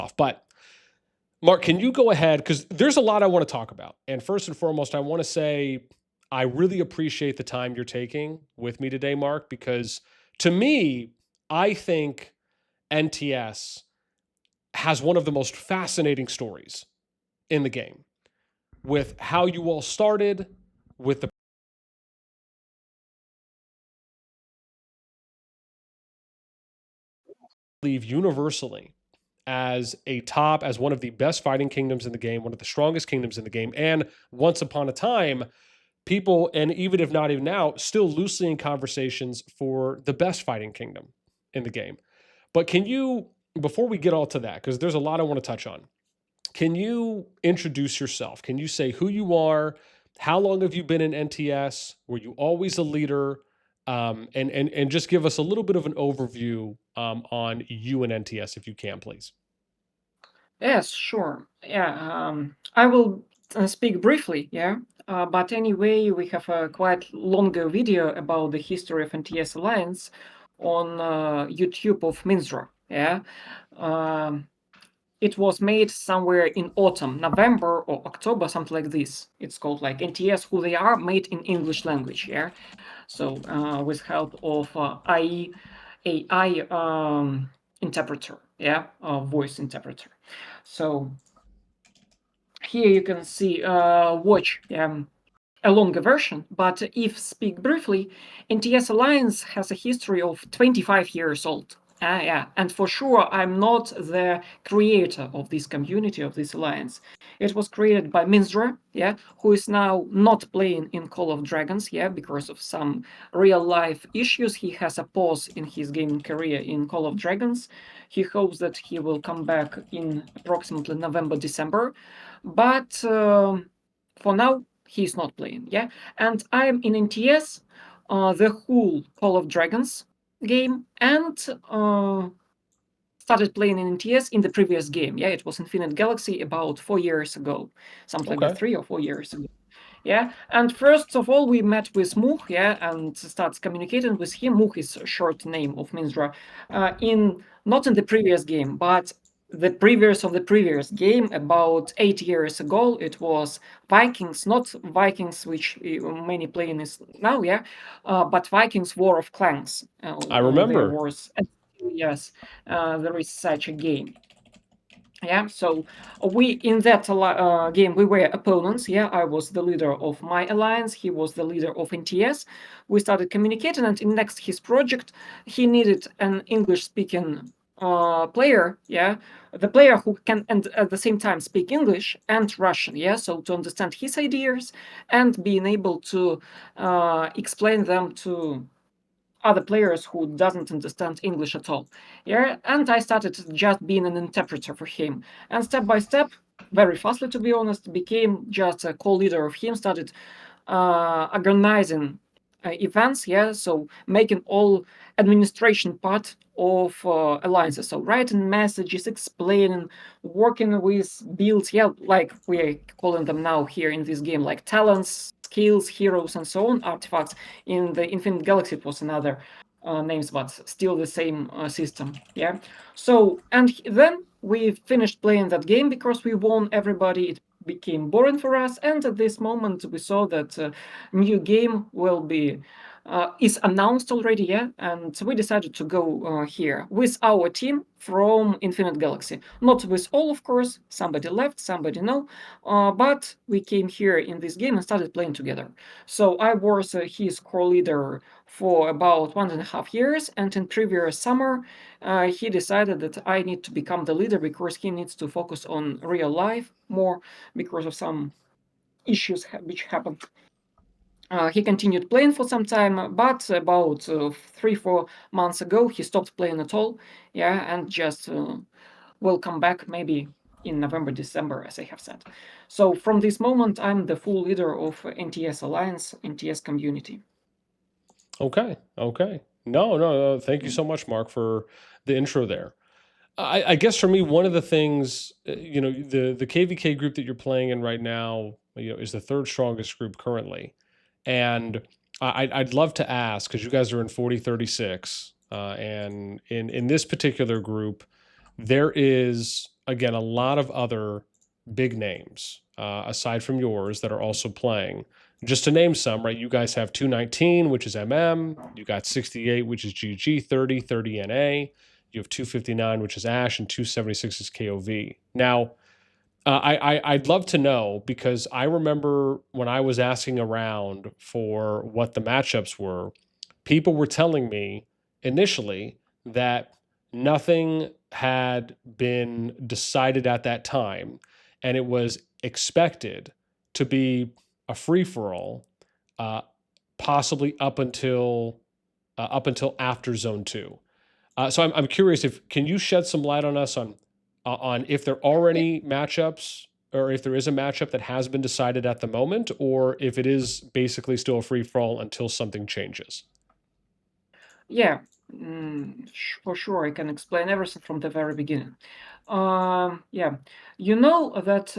off. But Mark, can you go ahead? Because there's a lot I want to talk about. And first and foremost, I want to say I really appreciate the time you're taking with me today, Mark, because to me, I think NTS has one of the most fascinating stories in the game with how you all started, with the believe universally as as one of the best fighting kingdoms in the game, one of the strongest kingdoms in the game. And once upon a time, people, and even if not even now, still loosely in conversations for the best fighting kingdom in the game. But can you, before we get all to that, because there's a lot I want to touch on, can you introduce yourself? Can you say who you are? How long have you been in NTS? Were you always a leader? And just give us a little bit of an overview on you and NTS, if you can, please. Yes, sure. Yeah, I will speak briefly, yeah. But anyway, we have a quite longer video about the history of NTS Alliance on YouTube of Minzra, yeah. Um, it was made somewhere in autumn, November or October, something like this. It's called like NTS Who They Are, made in English language, yeah. So with help of AI interpreter, yeah, voice interpreter. So here you can see watch a longer version, but if speak briefly, NTS Alliance has a history of 25 years old. Yeah, and for sure, I'm not the creator of this community, of this alliance. It was created by Minzra, yeah, who is now not playing in CallofDragons, yeah, because of some real life issues. He has a pause in his gaming career in CallofDragons. He hopes that he will come back in approximately November, December, but for now, he's not playing, yeah. And I'm in NTS, the whole CallofDragons game, and started playing in NTS in the previous game. Yeah, it was Infinite Galaxy about 4 years ago, something like that, Okay. 3 or 4 years ago. Yeah, and first of all, we met with Muh, yeah, and starts communicating with him. Muh is a short name of Minzra. In not in the previous game, but the previous of the previous game, about 8 years ago, it was Vikings, not Vikings, which many playing is now, yeah, but Vikings War of Clans. I There remember. was, yes, there is such a game. Yeah, so we in that game we were opponents. Yeah, I was the leader of my alliance, he was the leader of NTS. We started communicating, and in next his project he needed an English speaking player, yeah, the player who can and at the same time speak English and Russian, yeah, so to understand his ideas and being able to explain them to other players who doesn't understand English at all. Yeah, and I started just being an interpreter for him. And step by step, very fastly to be honest, became just a co-leader of him, started organizing events, yeah, so making all administration part of alliances, so writing messages, explaining, working with builds, yeah, like we're calling them now here in this game, like talents, skills, heroes, and so on, artifacts. In the Infinite Galaxy it was another names, but still the same system, yeah. So and then we finished playing that game because we won everybody. It became boring for us, and at this moment we saw that new game will be is announced already, yeah, and we decided to go here with our team from Infinite Galaxy. Not with all, of course, somebody left, somebody no, but we came here in this game and started playing together. So I was his core leader for about 1.5 years, and in previous summer he decided that I need to become the leader because he needs to focus on real life more because of some issues which happened. He continued playing for some time, but about 3-4 months ago he stopped playing at all. Yeah, and just will come back maybe in November, December, as I have said. So from this moment, I'm the full leader of NTS Alliance, NTS community. Okay. Okay. No, no, no. Thank you Mm. so much, Mark, for the intro there. I guess for me, one of the things, the KvK group that you're playing in right now, is the third strongest group currently. And I'd love to ask, because you guys are in 4036, and in this particular group, there is again, a lot of other big names aside from yours that are also playing. Just to name some, right? You guys have 219, which is You got 68, which is GG, 30 NA. You have 259, which is Ash, and 276 is KOV. Now, I'd love to know, because I remember when I was asking around for what the matchups were, people were telling me initially that nothing had been decided at that time, and it was expected to be a free for all, uh, possibly up until after Zone Two. So I'm curious, if can you shed some light on us on if there are Yeah, any matchups, or if there is a matchup that has been decided at the moment, or if it is basically still a free for all until something changes. yeah, for sure. I can explain everything from the very beginning. Yeah, you know that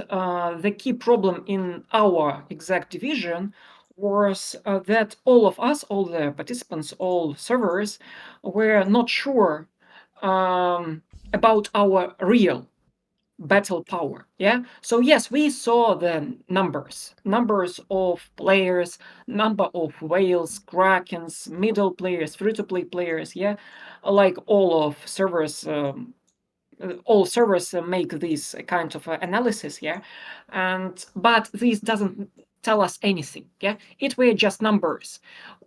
the key problem in our exact division was that all of us, all the participants, all servers, were not sure about our real battle power. Yeah, so yes, we saw the numbers of players, number of whales, krakens, middle players, free-to-play players. Yeah, like all servers make this kind of analysis. Yeah, and but this doesn't tell us anything. Yeah, it were just numbers.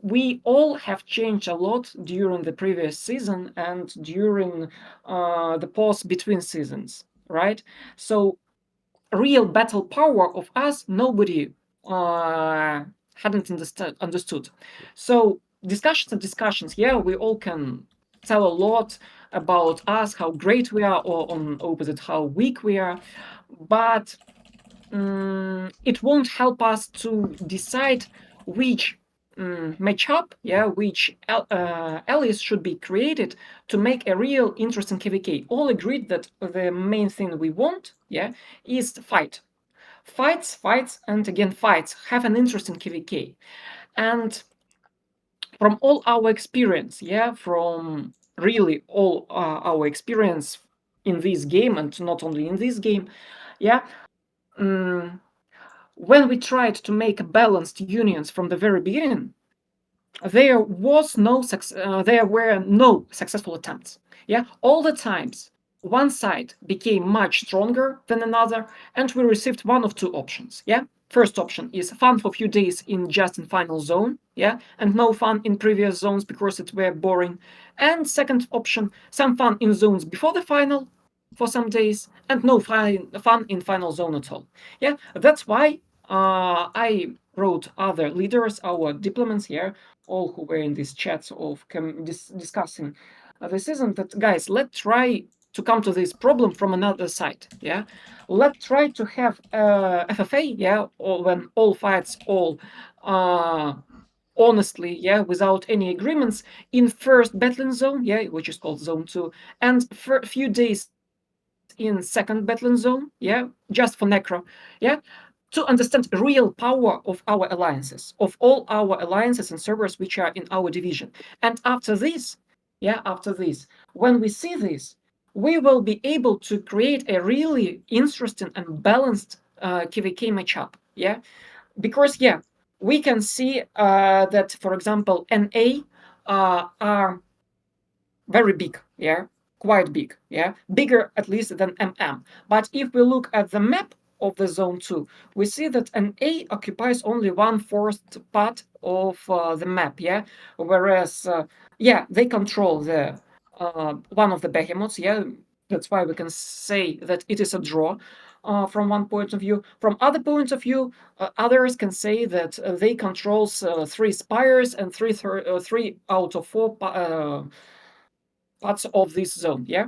We all have changed a lot during the previous season and during the pause between seasons, right? So real battle power of us, nobody hadn't understood. So discussions and discussions. Yeah, we all can tell a lot about us, how great we are, or on opposite, how weak we are, but it won't help us to decide which matchup, yeah, which allies should be created to make a real interesting KvK. All agreed that the main thing we want, yeah, is to fight. Fights, and again fights. Have an interesting KvK. And from all our experience, yeah, from really all our experience in this game, and not only in this game, yeah, um, when we tried to make balanced unions from the very beginning, there were no successful attempts. Yeah, all the times one side became much stronger than another, and we received one of two options. Yeah, first option is fun for a few days in just in final zone. Yeah, and no fun in previous zones because it were boring. And second option, some fun in zones before the final for some days, and no fun in final zone at all. Yeah, that's why I wrote other leaders, our diplomats here, all who were in these chats of discussing the season, that guys, let's try to come to this problem from another side. Yeah, let's try to have FFA. Yeah, or when all fights all honestly, yeah, without any agreements in first battling zone, yeah, which is called zone 2, and for a few days in second battling zone, yeah, just for necro, yeah, to understand real power of our alliances, of all our alliances and servers which are in our division. And after this, yeah, after this, when we see this, we will be able to create a really interesting and balanced KvK matchup. Yeah, because yeah, we can see that, for example, NA are very big, yeah, quite big, yeah, bigger at least than MM. But if we look at the map of the zone 2, we see that an A occupies only 1/4 part of the map, yeah, whereas yeah, they control the one of the behemoths, yeah. That's why we can say that it is a draw. From one point of view, from other points of view, others can say that they controls 3 spires and three out of 4 parts of this zone. Yeah.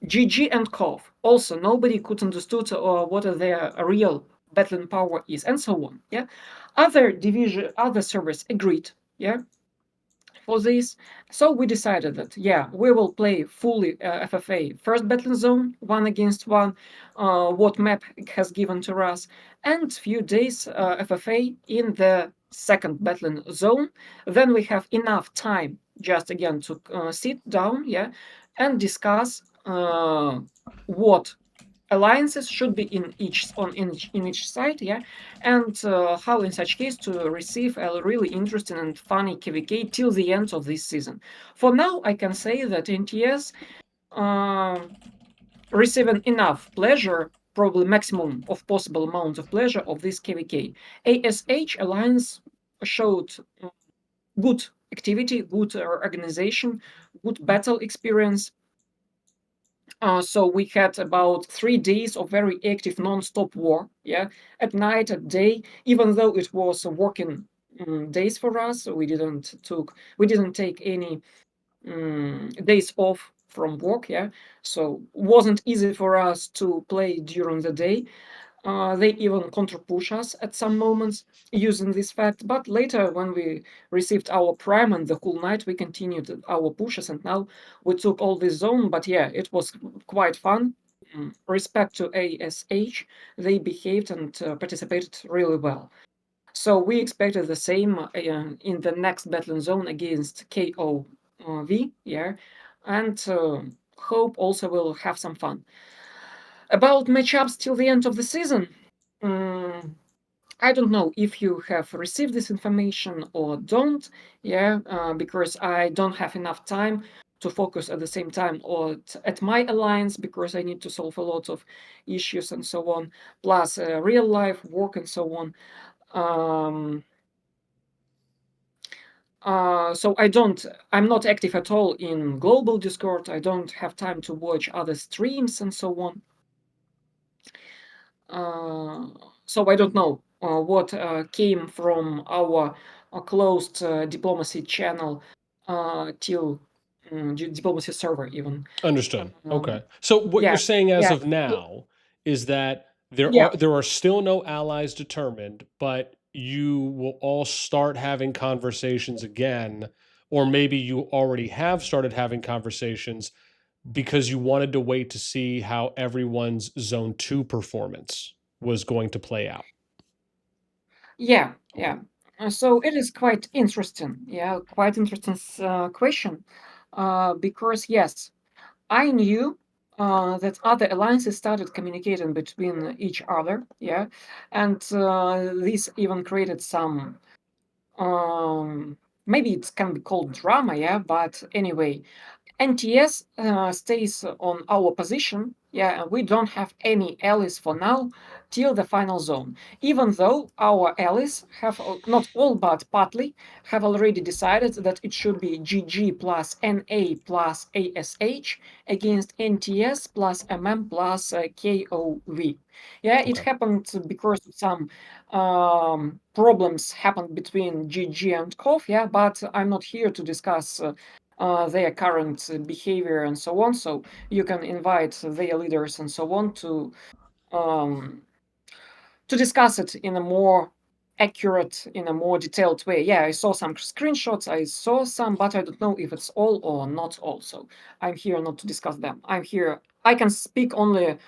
GG and KOV. Also, nobody could understood what their real battling power is, and so on. Yeah. Other servers agreed. Yeah. For this, so we decided that yeah, we will play fully FFA first battling zone, 1 against 1, what map has given to us, and few days FFA in the second battling zone. Then we have enough time just again to sit down, yeah, and discuss what alliances should be in each site, yeah, and how in such case to receive a really interesting and funny KvK till the end of this season. For now, I can say that NTS receiving enough pleasure, probably maximum of possible amount of pleasure of this KvK. ASH Alliance showed good activity, good organization, good battle experience. So we had about 3 days of very active non-stop war, yeah, at night, at day, even though it was working days for us. We didn't take any days off from work, yeah. So wasn't easy for us to play during the day. They even counter-push us at some moments using this fact, but later when we received our prime and the whole night we continued our pushes, and now we took all this zone. But yeah, it was quite fun. Respect to ASH, they behaved and participated really well. So we expected the same in the next battling zone against KOV, yeah, and hope also will have some fun. About matchups till the end of the season, I don't know if you have received this information or don't, yeah, because I don't have enough time to focus at the same time at my alliance, because I need to solve a lot of issues and so on, plus real life work and so on. So I'm not active at all in global Discord. I don't have time to watch other streams and so on. So I don't know what came from our closed diplomacy channel till diplomacy server even. Understood. Um, Okay. So what you're yeah, saying as yeah, of now is that yeah. there are still no allies determined, but you will all start having conversations again, or maybe you already have started having conversations because you wanted to wait to see how everyone's zone 2 performance was going to play out. Yeah, yeah. So it is quite interesting. Yeah, quite interesting question. Because yes, I knew that other alliances started communicating between each other. Yeah, and this even created some maybe it can be called drama. Yeah, but anyway, NTS stays on our position. Yeah, and we don't have any allies for now till the final zone. Even though our allies have, not all but partly, have already decided that it should be GG plus NA plus ASH against NTS plus MM plus KOV. Yeah, it Okay. happened because some problems happened between GG and KOV. Yeah, but I'm not here to discuss their current behavior and so on. So you can invite their leaders and so on um, to discuss it in a more accurate, in a more detailed way. Yeah, I saw some screenshots, I saw some, but I don't know if it's all or not all. So I'm here not to discuss them. I'm here. I can speak only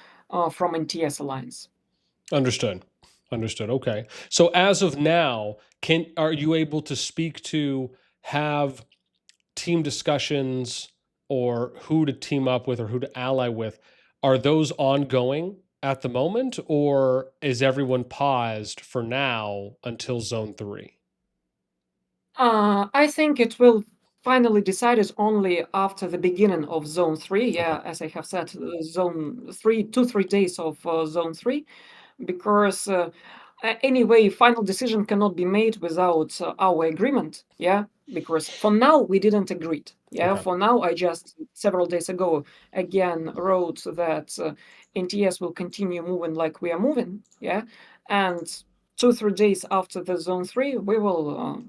from NTS Alliance. Understood. Understood. Okay. So as of now, can are you able to speak to have team discussions or who to team up with or who to ally with? Are those ongoing at the moment, or is everyone paused for now until zone 3? I think it will finally decided only after the beginning of Zone 3. Okay. Yeah, as I have said, Zone 3, 2, 3 days of Zone 3, because anyway, final decision cannot be made without our agreement. Yeah, because for now we didn't agree. Yeah, Okay. for now I just several days ago again wrote that NTS will continue moving like we are moving. Yeah, and 2, 3 days after the Zone 3, we will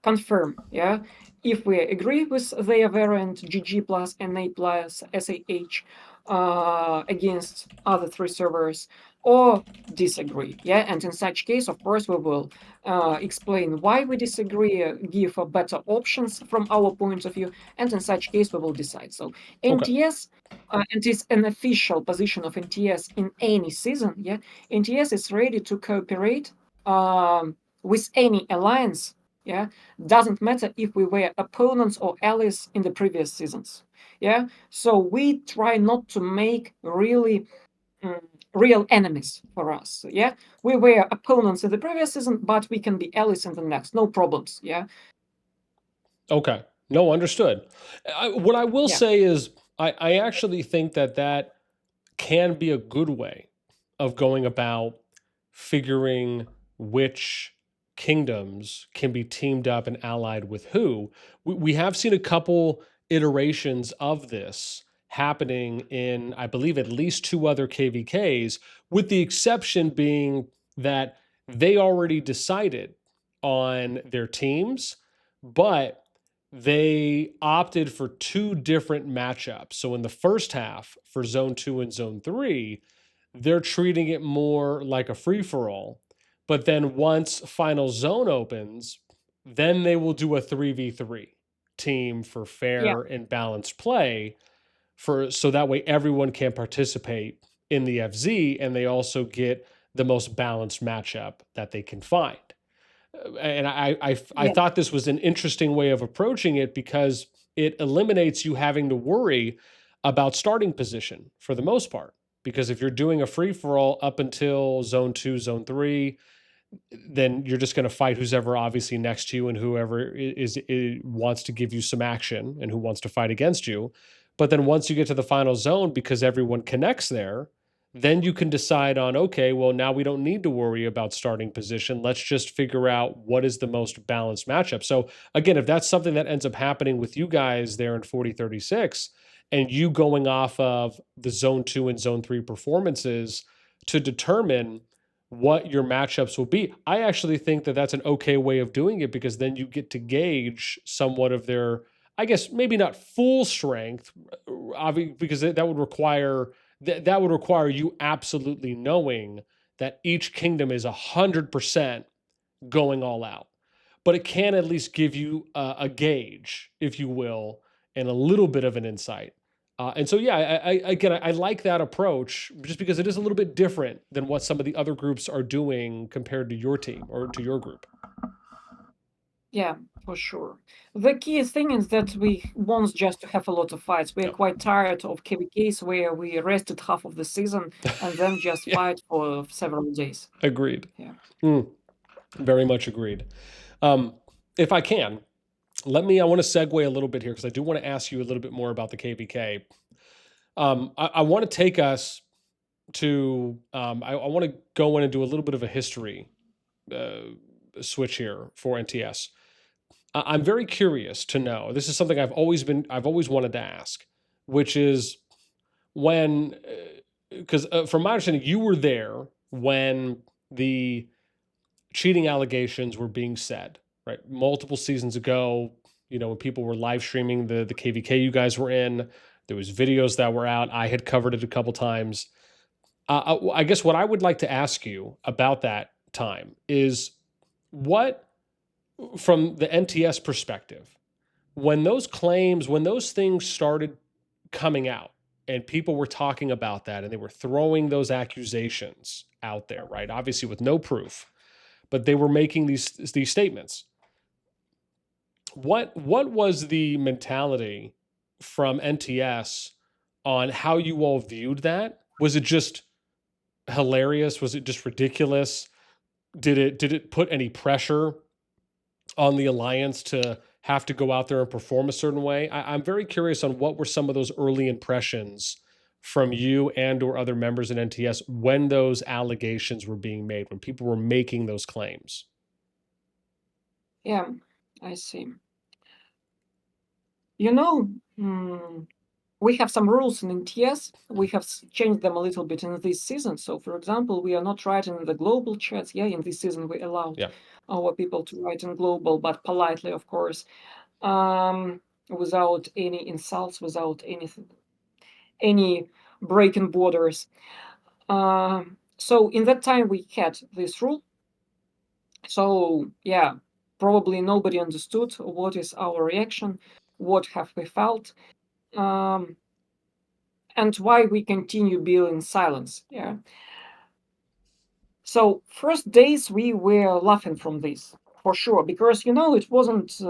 confirm, yeah, if we agree with their variant GG plus NA plus SAH against other 3 servers, or disagree, yeah. And in such case, of course, we will explain why we disagree, give better options from our point of view, and in such case, we will decide. So Okay. NTS. And it's an official position of NTS in any season. Yeah, NTS is ready to cooperate with any alliance. Yeah, doesn't matter if we were opponents or allies in the previous seasons. Yeah, so we try not to make really real enemies for us. Yeah, we were opponents in the previous season, but we can be allies in the next. No problems. Yeah. Okay. No, understood. What I will Yeah. say is, I actually think that that can be a good way of going about figuring which kingdoms can be teamed up and allied with who. We have seen a couple iterations of this happening in, I believe, at least two other KvKs, with the exception being that they already decided on their teams, but they opted for two different matchups. So in the first half for Zone 2 and Zone 3, they're treating it more like a free for all. But then once Final Zone opens, then they will do a 3v3 team for Yeah. fair and balanced play, for so that way everyone can participate in the FZ, and they also get the most balanced matchup that they can find. And I Yeah. thought this was an interesting way of approaching it, because it eliminates you having to worry about starting position for the most part. Because if you're doing a free for all up until Zone 2, Zone 3, then you're just going to fight who's ever obviously next to you and whoever wants to give you some action and who wants to fight against you. But then once you get to the final zone, because everyone connects there, then you can decide on, okay, well, now we don't need to worry about starting position. Let's just figure out what is the most balanced matchup. So again, if that's something that ends up happening with you guys there in 4036, and you going off of the zone 2 and zone 3 performances to determine what your matchups will be, I actually think that that's an okay way of doing it, because then you get to gauge somewhat of their, I guess, maybe not full strength, because that would require that would require you absolutely knowing that each kingdom is 100% going all out. But it can at least give you a gauge, if you will, and a little bit of an insight. And so, yeah, I like that approach, just because it is a little bit different than what some of the other groups are doing compared to your team or to your group. Yeah, for sure. The key thing is that we want just to have a lot of fights. We're Yep. quite tired of KvKs where we rested half of the season and then just Yeah, fight for several days. agreed. Yeah. Very much agreed. Um, if I can, I want to segue a little bit here, because I do want to ask you a little bit more about the KvK. I want to take us to, I want to go in and do a little bit of a history switch here for NTS. I'm very curious to know. This is something I've always wanted to ask, which is when, because from my understanding, you were there when the cheating allegations were being said, right? Multiple seasons ago, when people were live streaming the KvK you guys were in, there was videos that were out. I had covered it a couple times. I guess what I would like to ask you about that time is, what, from the NTS perspective, when those things started coming out and people were talking about that and they were throwing those accusations out there, right? Obviously with no proof, but they were making these statements. What was the mentality from NTS on how you all viewed that? Was it just hilarious? Was it just ridiculous? Did it put any pressure on the alliance to have to go out there and perform a certain way? I'm very curious on what were some of those early impressions from you and or other members in NTS when those allegations were being made, when people were making those claims. Yeah, I see. You know, we have some rules in NTS. We have changed them a little bit in this season. So, for example, we are not writing in the global chats. Yeah, in this season we allowed Yeah. our people to write in global, but politely, of course, without any insults, without any breaking borders. So in that time we had this rule. So yeah, probably nobody understood what is our reaction, what have we felt, and why we continue being in silence. Yeah. So first days we were laughing from this for sure, because it wasn't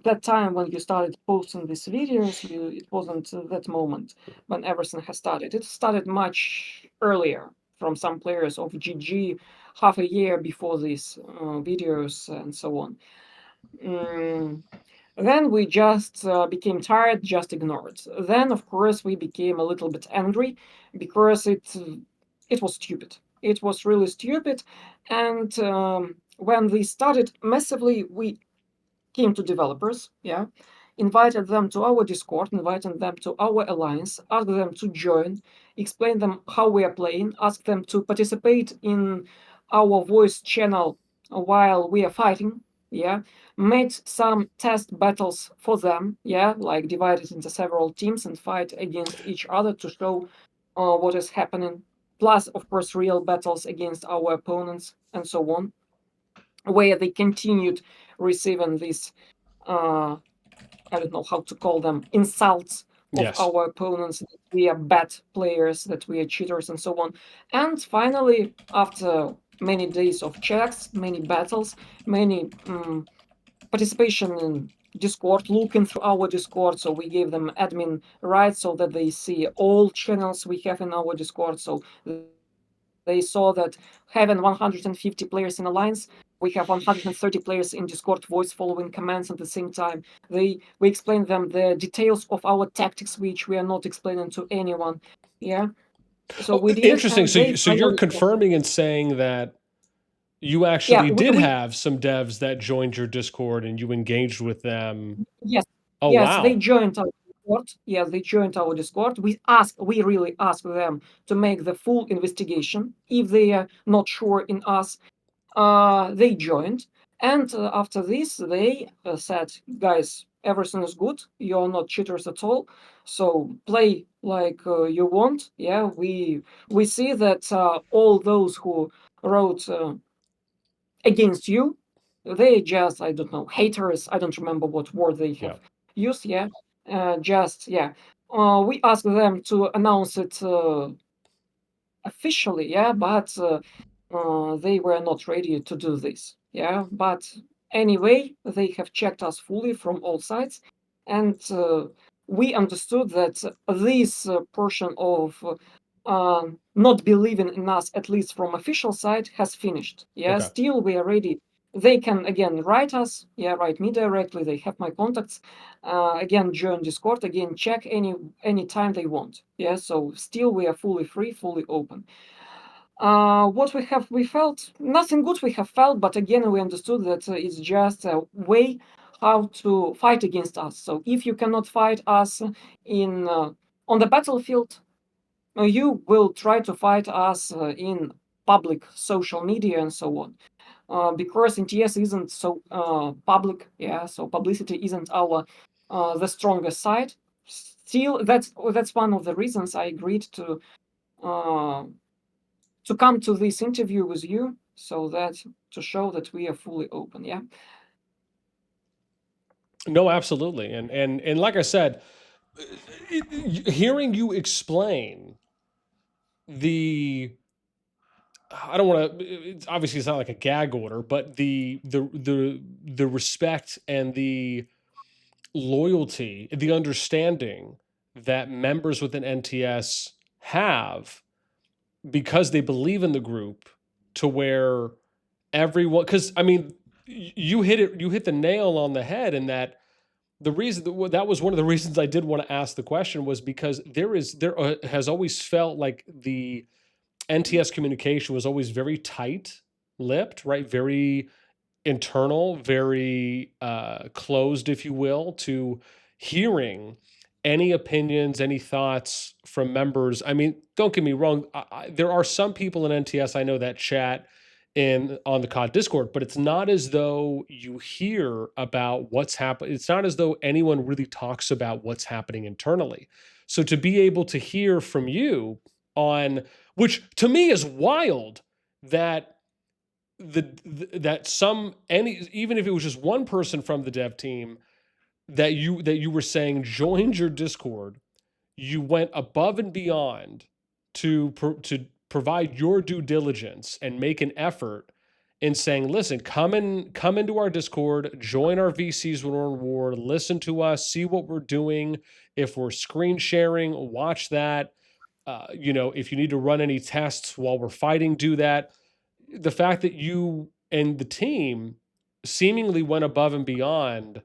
that time when you started posting these videos, it wasn't that moment when everything has started. It started much earlier from some players of GG, half a year before these videos and so on. Mm, then we just became tired, just ignored. Then, of course, we became a little bit angry because it was stupid. It was really stupid, and when we started massively, we came to developers, yeah, invited them to our Discord, invited them to our alliance, asked them to join, explain them how we are playing, asked them to participate in our voice channel while we are fighting, yeah, made some test battles for them, yeah, like divided into several teams and fight against each other to show what is happening. Plus, of course, real battles against our opponents and so on, where they continued receiving these I don't know how to call them, insults of Yes. our opponents, that we are bad players, that we are cheaters, and so on. And finally, after many days of checks, many battles, many participation in Discord, looking through our Discord, so we gave them admin rights so that they see all channels we have in our Discord. So they saw that having 150 players in Alliance, we have 130 players in Discord voice following commands at the same time. We explained them the details of our tactics, which we are not explaining to anyone. Yeah. So Oh, we did it, interesting. and So, they so you're finally confirming and saying that you yeah, actually we, did we have some devs that joined your Discord and you engaged with them. yes, Oh, yes, they wow. joined our Discord. Yes, they joined our Discord. We really asked them to make the full investigation. If they are not sure in us, they joined, and after this, they said, "Guys, everything is good. You're not cheaters at all. So play like you want." Yeah, we see that all those who wrote against you, they just I don't know haters. I don't remember what word they Yeah. have used. Yeah, just yeah. We asked them to announce it officially, yeah, but they were not ready to do this, yeah. But anyway, they have checked us fully from all sides, and we understood that this portion of not believing in us, at least from official side, has finished. Yeah, Okay. still we are ready. They can again write us, yeah, write me directly. They have my contacts. Again, join Discord. Again, check any time they want. Yeah, so still we are fully free, fully open. What we felt nothing good we have felt, but again we understood that it's just a way how to fight against us. So if you cannot fight us in on the battlefield, you will try to fight us in public social media and so on. Because NTS isn't so public, yeah, so publicity isn't our the strongest side. Still, that's one of the reasons I agreed uh, to come to this interview with you, so that to show that we are fully open. Yeah. No, absolutely. And like I said, hearing you explain the I don't want to. Obviously, it's not like a gag order, but the respect and the loyalty, the understanding that members within NTS have because they believe in the group, to where everyone. Because I mean, you hit it. You hit the nail on the head in that the reason that was one of the reasons I did want to ask the question was because there has always felt like the NTS communication was always very tight lipped, right? Very internal, very closed, if you will, to hearing any opinions, any thoughts from members. I mean, don't get me wrong. There are some people in NTS I know that chat in on the COD Discord, but it's not as though you hear about what's happening. It's not as though anyone really talks about what's happening internally. So to be able to hear from you on, which to me is wild, that that some any even if it was just one person from the dev team that you were saying joined your Discord, you went above and beyond to provide your due diligence and make an effort, in saying, listen, come into our Discord, join our VCs when we're in war, listen to us, see what we're doing. If we're screen sharing, watch that. If you need to run any tests while we're fighting, do that. The fact that you and the team seemingly went above and beyond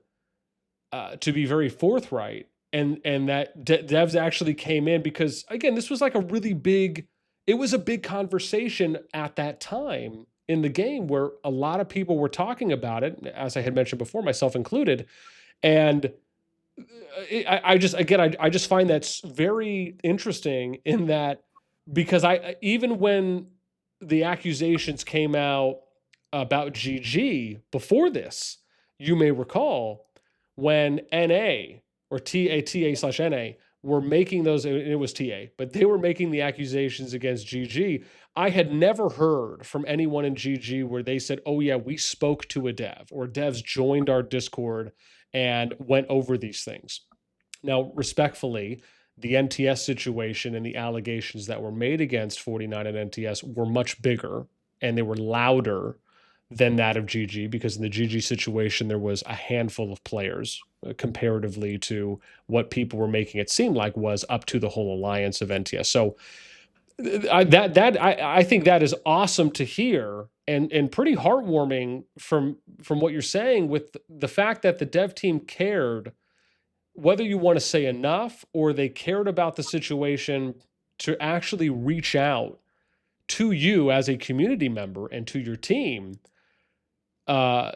to be very forthright, and that devs actually came in, because again, this was like a really big, it was a big conversation at that time in the game where a lot of people were talking about it, as I had mentioned before, myself included. And I just find that's very interesting in that, because I even when the accusations came out about GG before this, you may recall when NA or TA/NA were making those, and it was TA, but they were making the accusations against GG. I had never heard from anyone in GG where they said, "Oh yeah, we spoke to a dev," or devs joined our Discord and went over these things. Now, respectfully, the NTS situation and the allegations that were made against 49 and NTS were much bigger, and they were louder than that of GG, because in the GG situation, there was a handful of players comparatively to what people were making it seem like was up to the whole alliance of NTS. So I think that is awesome to hear, and pretty heartwarming from what you're saying, with the fact that the dev team cared, whether you want to say enough or they cared about the situation, to actually reach out to you as a community member and to your team, uh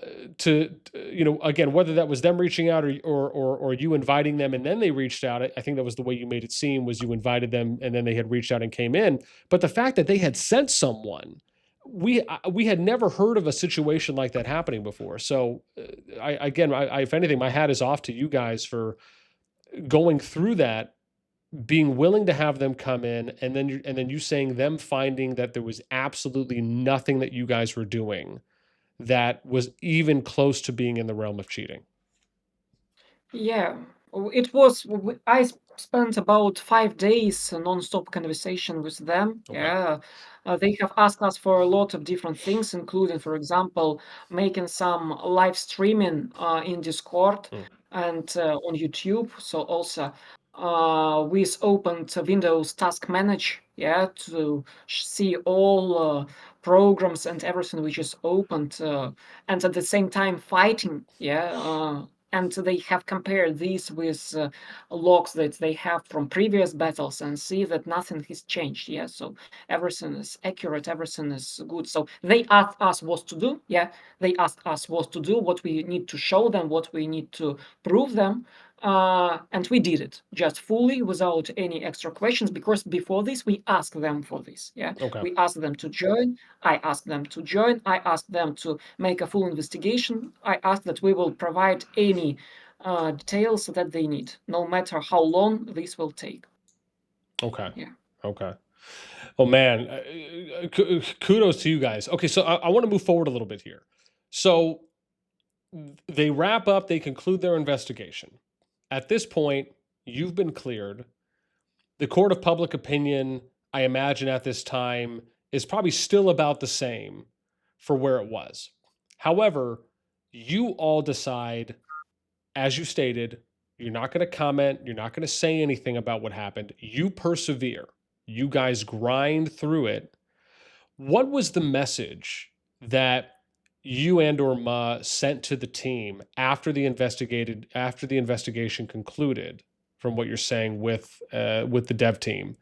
again, whether that was them reaching out, or you inviting them and then they reached out. I think that was the way you made it seem, was you invited them and then they had reached out and came in. But the fact that they had sent someone, we had never heard of a situation like that happening before. So if anything, my hat is off to you guys for going through that, being willing to have them come in, and then you saying them finding that there was absolutely nothing that you guys were doing that was even close to being in the realm of cheating. Yeah, it was. I spent about 5 days non-stop conversation with them. Okay. Yeah, they have asked us for a lot of different things, including, for example, making some live streaming in Discord Mm. and on YouTube. So also, with opened Windows Task Manager, yeah, to see all programs and everything which is opened, and at the same time fighting, yeah. And they have compared these with logs that they have from previous battles and see that nothing has changed. Yeah, so everything is accurate, everything is good. So they asked us what to do. Yeah, they asked us what to do, what we need to show them, what we need to prove them. And we did it just fully without any extra questions, because before this we asked them for this. Yeah, Okay. we asked them to join. I asked them to join. I asked them to make a full investigation. I asked that we will provide any details that they need, no matter how long this will take. Okay. Yeah. Okay. Oh man, kudos to you guys. Okay, so I want to move forward a little bit here. So they wrap up, they conclude their investigation. At this point, you've been cleared. The court of public opinion, I imagine at this time, is probably still about the same for where it was. However, you all decide, as you stated, you're not going to comment, you're not going to say anything about what happened. You persevere. You guys grind through it. What was the message that you and or Ma sent to the team after the investigation concluded, from what you're saying with the dev team?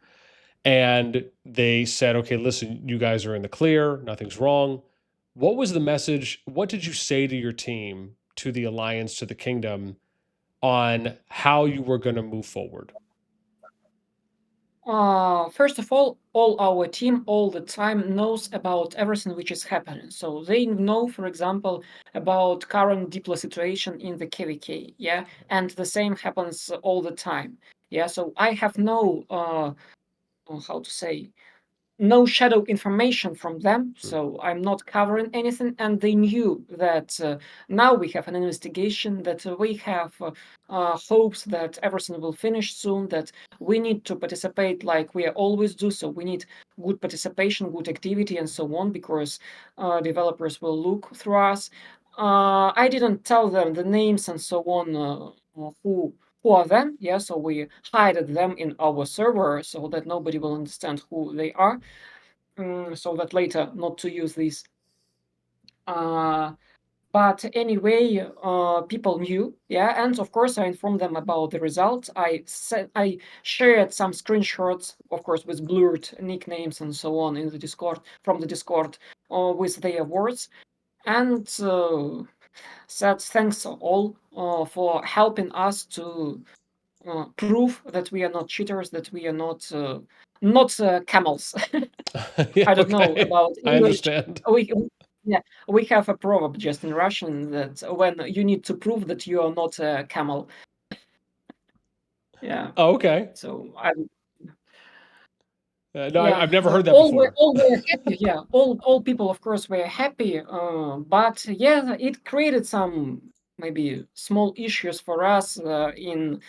And they said, okay, listen, you guys are in the clear, nothing's wrong. What was the message? What did you say to your team, to the alliance, to the kingdom, on how you were going to move forward? First of all our team all the time knows about everything which is happening. So they know, for example, about current Diplo situation in the KvK. Yeah, and the same happens all the time. Yeah, so I have no how to say, no shadow information from them, so I'm not covering anything. And they knew that now we have an investigation, that we have hopes that everything will finish soon, that we need to participate like we always do. So we need good participation, good activity, and so on, because developers will look through us. I didn't tell them the names and so on, who are them. Yeah, so we hided them in our server so that nobody will understand who they are, so that later not to use these. But anyway, people knew, yeah, and of course I informed them about the results. I shared some screenshots, of course, with blurred nicknames and so on in the Discord, from the Discord, with their words, and said thanks all for helping us to prove that we are not cheaters, that we are not camels. Yeah, I don't know okay. about I English. understand. Yeah, we have a proverb just in Russian that when you need to prove that you are not a camel. Yeah. Oh, okay. So No, I've never heard that all were before. happy. Yeah, all people, of course, were happy. But yeah, it created some maybe small issues for us in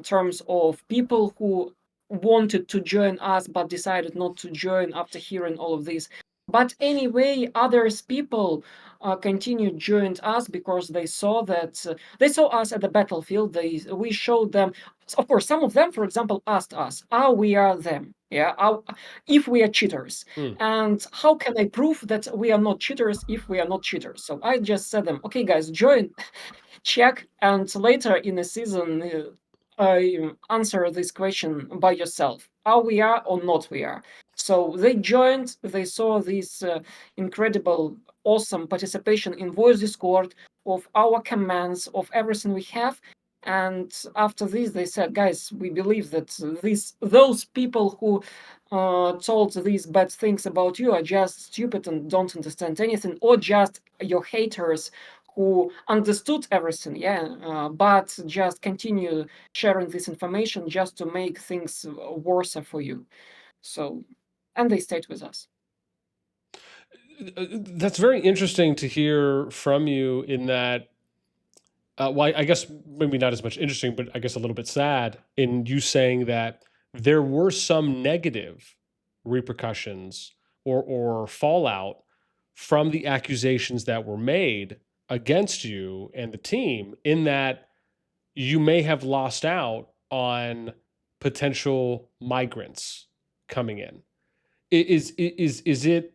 terms of people who wanted to join us but decided not to join after hearing all of this. But anyway, others people continued joined us because they saw that they saw us at the battlefield. We showed them. Of course, some of them, for example, asked us, "Are we are them? Yeah, if we are cheaters, Hmm. and how can I prove that we are not cheaters if we are not cheaters?" So I just said them, "Okay, guys, join, check, and later in the season, I answer this question by yourself: are we are or not we are?" So they joined. They saw this incredible, awesome participation in voice Discord of our commands, of everything we have. And after this, they said, "Guys, we believe that those people who told these bad things about you are just stupid and don't understand anything, or just your haters who understood everything, yeah, but just continue sharing this information just to make things worse for you." So, and they stayed with us. That's very interesting to hear from you in that. Well, I guess maybe not as much interesting, but I guess a little bit sad in you saying that there were some negative repercussions or fallout from the accusations that were made against you and the team, in that you may have lost out on potential migrants coming in. Is it?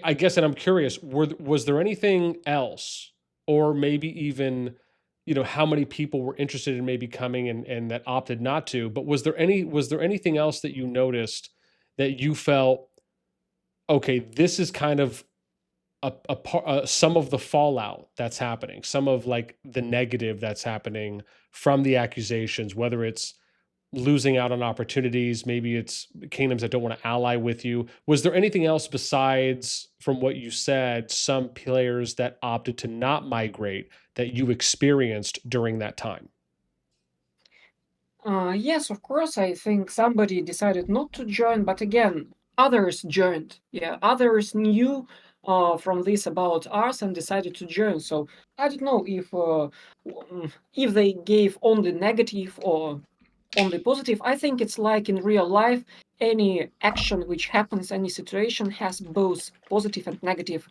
I guess, and I'm curious. Was there anything else, or maybe even, how many people were interested in maybe coming and that opted not to? But was there anything else that you noticed that you felt, okay, this is kind of some of the fallout that's happening, some of like the negative that's happening from the accusations, whether it's losing out on opportunities, maybe it's kingdoms that don't want to ally with you. Was there anything else besides, from what you said, some players that opted to not migrate that you experienced during that time? Yes, of course. I think somebody decided not to join, but again, others joined. Yeah, others knew from this about us and decided to join. So I don't know if they gave only negative or only positive. I think it's like in real life, any action which happens, any situation has both positive and negative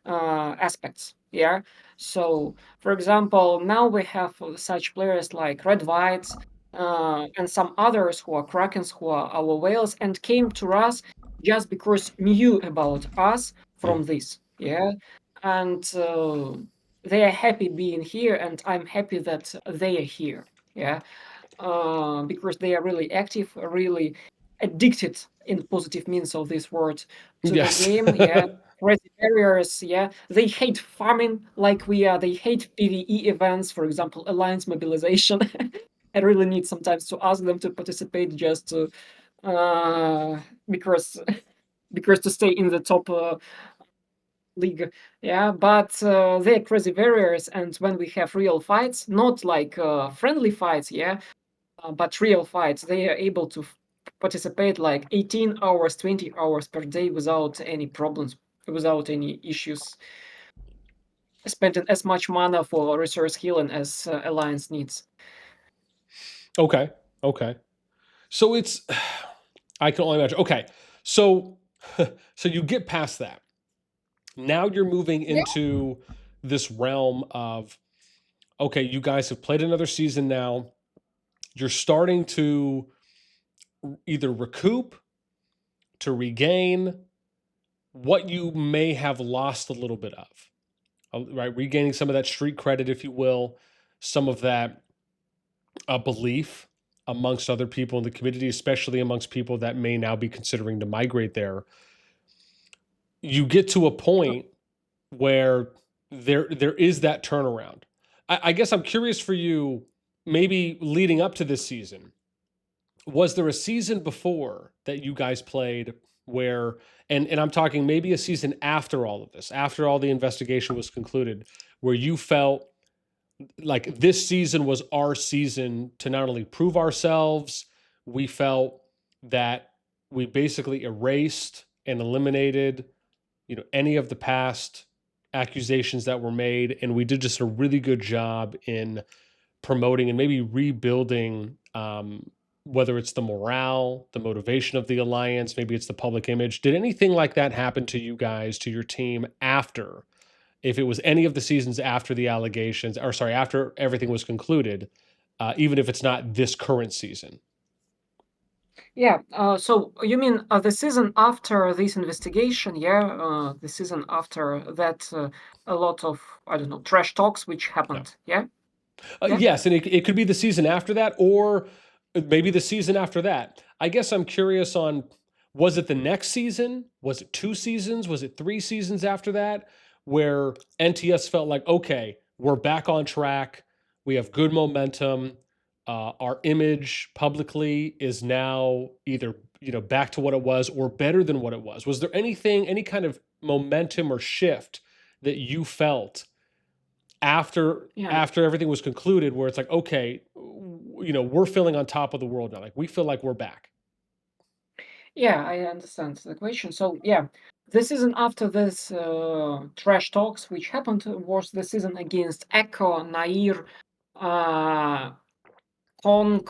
aspects. Yeah. So, for example, now we have such players like Red Whites and some others who are Krakens, who are our whales, and came to us just because knew about us Mm. from this. Yeah. And they are happy being here, and I'm happy that they are here. Yeah, because they are really active, really addicted in positive means of this word to the Yes. game. Yeah, crazy barriers. Yeah, they hate farming like we are. They hate PVE events, for example, alliance mobilization. I really need sometimes to ask them to participate just to uh, because because to stay in the top league. Yeah, but they're crazy barriers, and when we have real fights, not like friendly fights, yeah, but real fights, they are able to participate like 18 hours, 20 hours per day without any problems, without any issues, spending as much mana for resource healing as Alliance needs. Okay. Okay. So it's I can only imagine. Okay. So so you get past that. Now you're moving Yeah. into this realm of okay, you guys have played another season now. You're starting to either recoup, to regain what you may have lost a little bit of. Right? Regaining some of that street credit, if you will, some of that belief amongst other people in the community, especially amongst people that may now be considering to migrate there. You get to a point where there is that turnaround. I guess I'm curious for you, maybe leading up to this season, was there a season before that you guys played where and I'm talking maybe a season after all of this, after all the investigation was concluded, where you felt like this season was our season to not only prove ourselves, we felt that we basically erased and eliminated, any of the past accusations that were made, and we did just a really good job in promoting and maybe rebuilding, whether it's the morale, the motivation of the alliance, maybe it's the public image. Did anything like that happen to you guys, to your team after, if it was any of the seasons after the allegations, or sorry, after everything was concluded, even if it's not this current season? Yeah. So you mean the season after this investigation? Yeah. The season after that, a lot of, I don't know, trash talks which Yeah. happened. Yeah. Yeah. Yes, and it could be the season after that, or maybe the season after that. I guess I'm curious on, was it the next season? Was it 2 seasons? Was it 3 seasons after that? Where NTS felt like, okay, we're back on track. We have good momentum. Our image publicly is now either back to what it was or better than what it was. Was there anything, any kind of momentum or shift that you felt after Yeah. after everything was concluded, where it's like, okay, we're feeling on top of the world now, like we feel like we're back? Yeah, I understand the question. So yeah, the season after this trash talks, which happened, was the season against Echo, Nair, uh, Kong,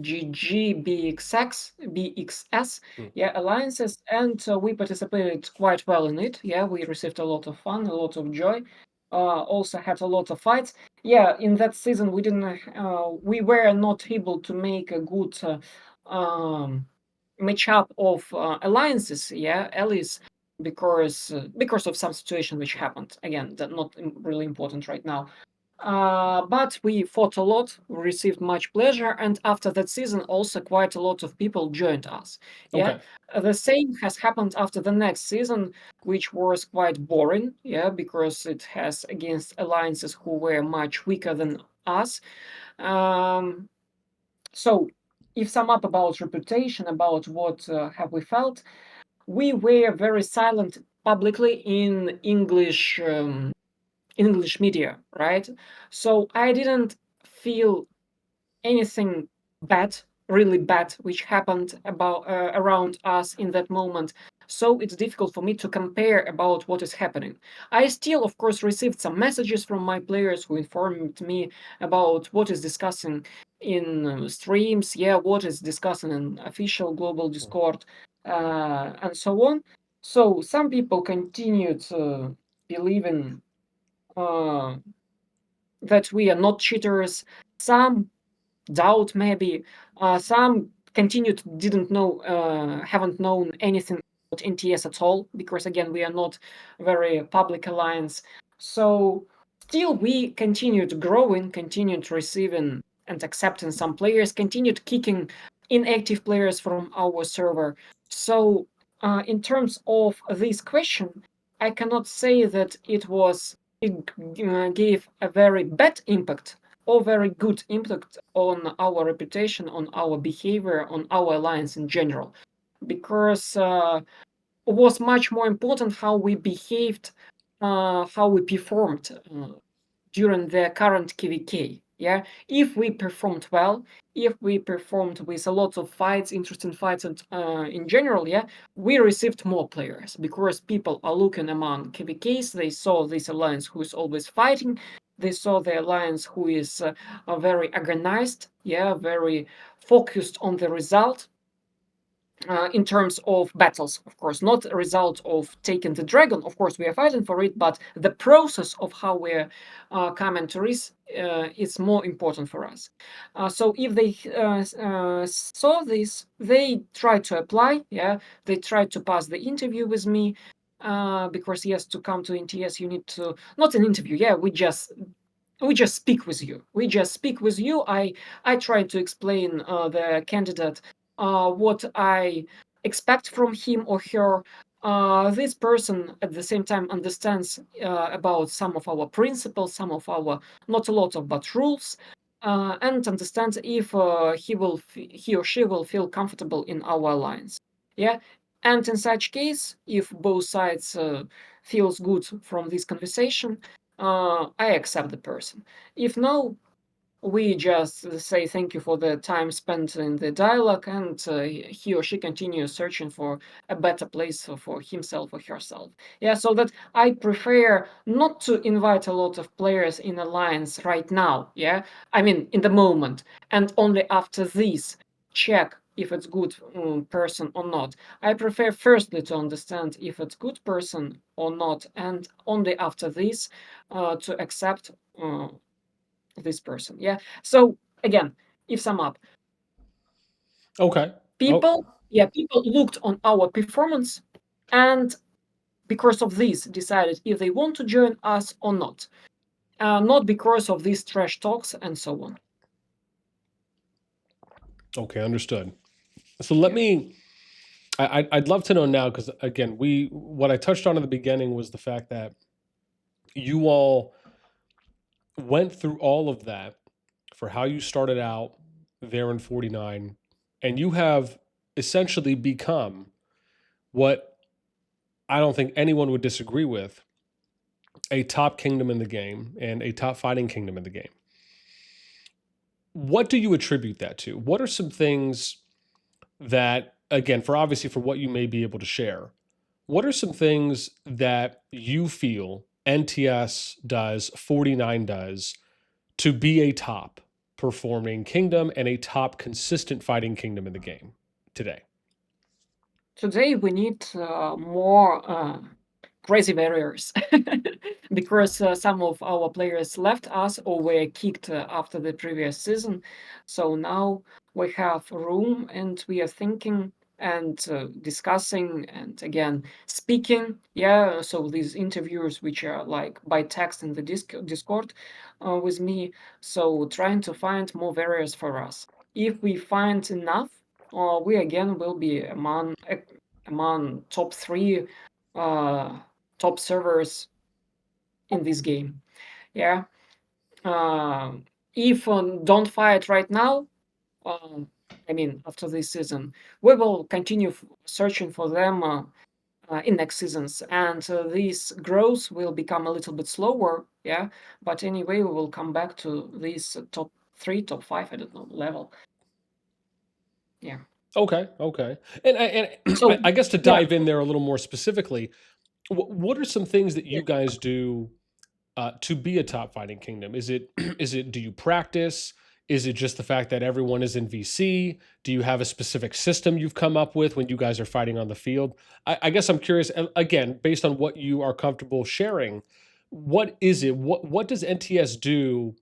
GG, BXS, Hmm. yeah, alliances, and we participated quite well in it. Yeah, we received a lot of fun, a lot of joy. Also had a lot of fights. Yeah, in that season we were not able to make a good matchup of alliances, yeah, allies, because of some situation which happened. Again, that not really important right now. But we fought a lot, received much pleasure, and after that season, also quite a lot of people joined us. Yeah, Okay. the same has happened after the next season, which was quite boring. Yeah, because it has against alliances who were much weaker than us. Um, so, if sum up about reputation, about what have we felt, we were very silent publicly in English media, right? So I didn't feel anything bad, really bad, which happened about around us in that moment. So it's difficult for me to compare about what is happening. I still, of course, received some messages from my players who informed me about what is discussing in streams, yeah, what is discussing in official global Discord, and so on. So some people continue to believe in uh, that we are not cheaters. Some doubt maybe. Some continued didn't know, haven't known anything about NTS at all, because again we are not very public alliance. So still we continued growing, continued receiving and accepting some players, continued kicking inactive players from our server. So in terms of this question, I cannot say that it gave a very bad impact or very good impact on our reputation, on our behavior, on our alliance in general, because it was much more important how we behaved, how we performed during the current KvK. Yeah, if we performed well, if we performed with a lot of fights, interesting fights, and in general, yeah, we received more players because people are looking among KvKs. They saw this alliance who is always fighting. They saw the alliance who is very organized, yeah, very focused on the result. In terms of battles, of course, not a result of taking the dragon. Of course, we are fighting for it, but the process of how we're coming to this is more important for us. So if they saw this, they try to apply. Yeah, they try to pass the interview with me. Because yes, to come to NTS, you need to not an interview. Yeah, we just speak with you. We just speak with you. I try to explain the candidate what I expect from him or her. This person at the same time understands about some of our principles, some of our not a lot of but rules, and understands if he or she will feel comfortable in our alliance. Yeah, and in such case, if both sides feels good from this conversation, I accept the person. If no, we just say thank you for the time spent in the dialogue, and he or she continues searching for a better place for himself or herself. Yeah, so that I prefer not to invite a lot of players in alliance right now. Yeah, I mean in the moment, and only after this check if it's good person or not. I prefer firstly to understand if it's good person or not, and only after this to accept this person. Yeah. So again, if sum up, Okay. Oh, people looked on our performance and because of this decided if they want to join us or not. Not because of these trash talks and so on. okay, understood. So let Yeah. me. I'd love to know now because again, what I touched on in the beginning was the fact that you all went through all of that for how you started out there in 49, and you have essentially become what I don't think anyone would disagree with, a top kingdom in the game and a top fighting kingdom in the game. What do you attribute that to? What are some things that, again, for obviously for what you may be able to share, what are some things that you feel NTS does, 49 does, to be a top performing kingdom and a top consistent fighting kingdom in the game today? Today we need more crazy barriers because some of our players left us or were kicked after the previous season. So now we have room and we are thinking and discussing and again speaking. Yeah, so these interviews which are like by text in the Discord with me. So trying to find more barriers for us. If we find enough, we again will be among top three uh, top servers in this game. Yeah. If don't fight right now, um, I mean after this season, we will continue searching for them in next seasons, and this growth will become a little bit slower. Yeah, but anyway, we will come back to this top three, top five, I don't know, level. Yeah. Okay, okay. And So I guess to yeah, dive in there a little more specifically, what are some things that yeah. you guys do to be a top fighting kingdom? Is it is it do you practice? Is it just the fact that everyone is in VC? Do you have a specific system you've come up with when you guys are fighting on the field? I guess I'm curious. Again, based on what you are comfortable sharing, what is it? What does NTS do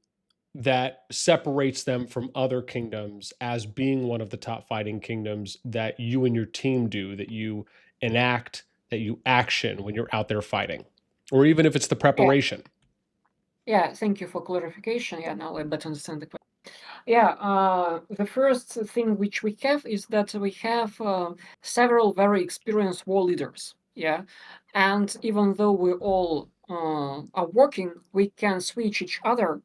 that separates them from other kingdoms as being one of the top fighting kingdoms that you and your team do, that you enact, that you action when you're out there fighting, or even if it's the Yeah. preparation? Yeah, thank you for clarification. Yeah, now I better understand the question. Yeah, the first thing which we have is that we have several very experienced war leaders. Yeah, and even though we all are working, we can switch each other.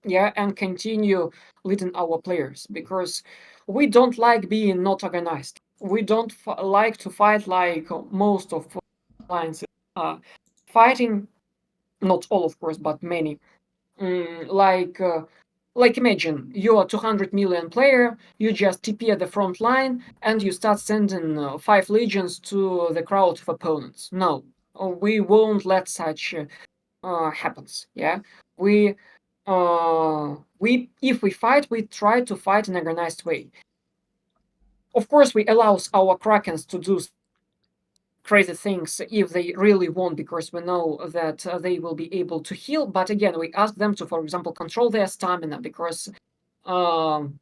Yeah, and continue leading our players because we don't like being not organized. We don't like to fight like most of alliances fighting. Not all, of course, but many. Like like imagine you're a 200 million player, you just TP at the front line and you start sending 5 legions to the crowd of opponents. No, we won't let such happens. Yeah, we if we fight, we try to fight in an organized way. Of course, we allow our krakens to do crazy things if they really want, because we know that they will be able to heal. But again, we ask them to, for example, control their stamina, because um,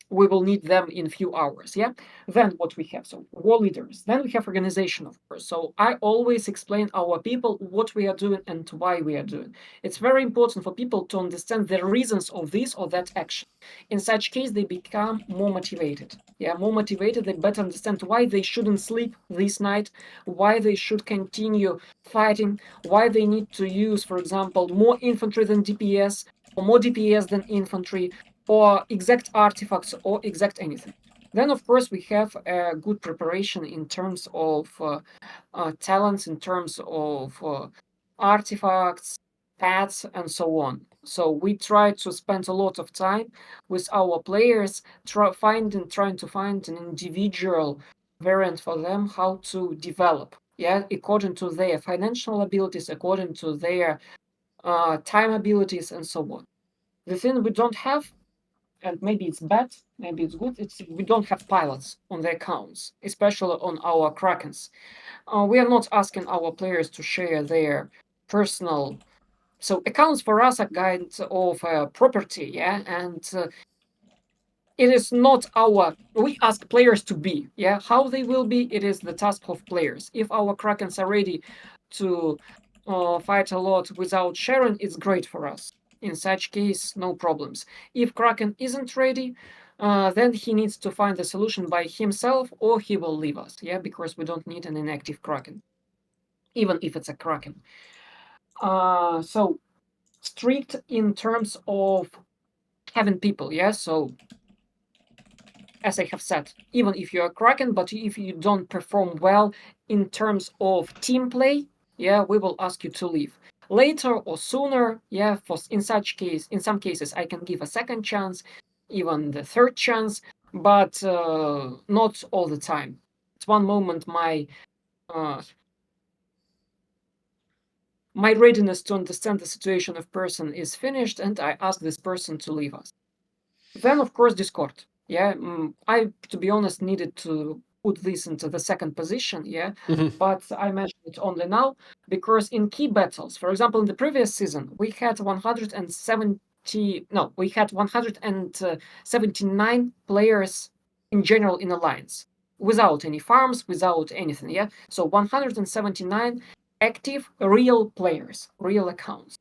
we will need them in few hours. Yeah. Then what we have? So war leaders. Then we have organization, of course. So I always explain our people what we are doing and why we are doing. It's very important for people to understand the reasons of this or that action. In such case, they become more motivated. Yeah, more motivated. They better understand why they shouldn't sleep this night, why they should continue fighting, why they need to use, for example, more infantry than DPS, or more DPS than infantry, or exact artifacts, or exact anything. Then, of course, we have a good preparation in terms of talents, in terms of artifacts, paths, and so on. So we try to spend a lot of time with our players, trying to find an individual variant for them, how to develop, yeah, according to their financial abilities, according to their time abilities, and so on. The thing we don't have, and maybe it's bad, maybe it's good, it's we don't have pilots on the accounts, especially on our Krakens. We are not asking our players to share their personal. So accounts for us are kind of property, yeah, and it is not our. We ask players to be, yeah. How they will be, it is the task of players. If our Krakens are ready to fight a lot without sharing, it's great for us. In such case, no problems. If Kraken isn't ready, then he needs to find a solution by himself, or he will leave us, yeah, because we don't need an inactive Kraken, even if it's a Kraken. So strict in terms of having people, yeah. So as I have said, even if you're a Kraken, but if you don't perform well in terms of team play, yeah, we will ask you to leave later or sooner. Yeah, for in some cases, I can give a second chance, even the third chance, but not all the time. At one moment, uh, my readiness to understand the situation of person is finished, and I ask this person to leave us. Then, of course, Discord. Yeah, I, to be honest, needed to put this into the second position. Yeah, Mhm. but I mentioned it only now because in key battles, for example, in the previous season, we had 170. No, we had 179 players in general in alliance, without any farms, without anything. Yeah, so 179 active real players, real accounts.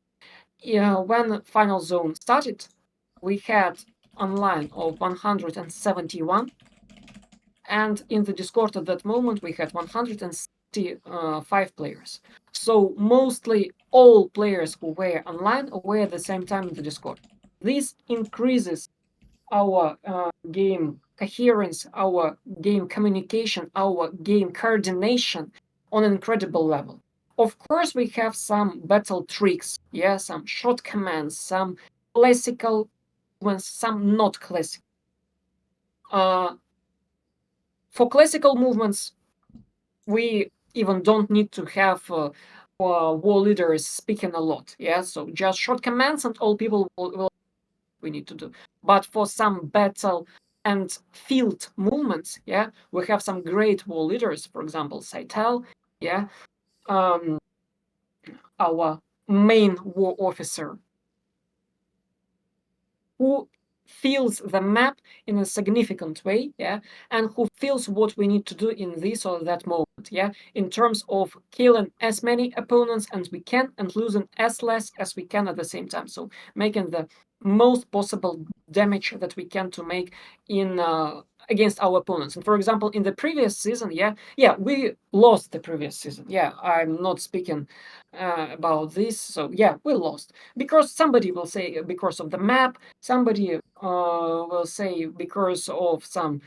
Yeah, when final zone started, we had online of 171, and in the Discord at that moment we had 165 players. So mostly all players who were online were at the same time in the Discord. This increases our game coherence, our game communication, our game coordination on an incredible level. Of course, we have some battle tricks, yeah, some short commands, some classical ones, some not classical. Uh, for classical movements, we even don't need to have war leaders speaking a lot, yeah. So just short commands, and all people will we need to do. But for some battle and field movements, yeah, we have some great war leaders, for example, Saitel, yeah, um, our main war officer, who feels the map in a significant way, yeah, and who feels what we need to do in this or that moment, yeah, in terms of killing as many opponents as we can and losing as less as we can at the same time. So making the most possible damage that we can to make in against our opponents. And for example, in the previous season, yeah, we lost the previous season. Yeah, I'm not speaking about this. So yeah, we lost because somebody will say because of the map, somebody will say because of some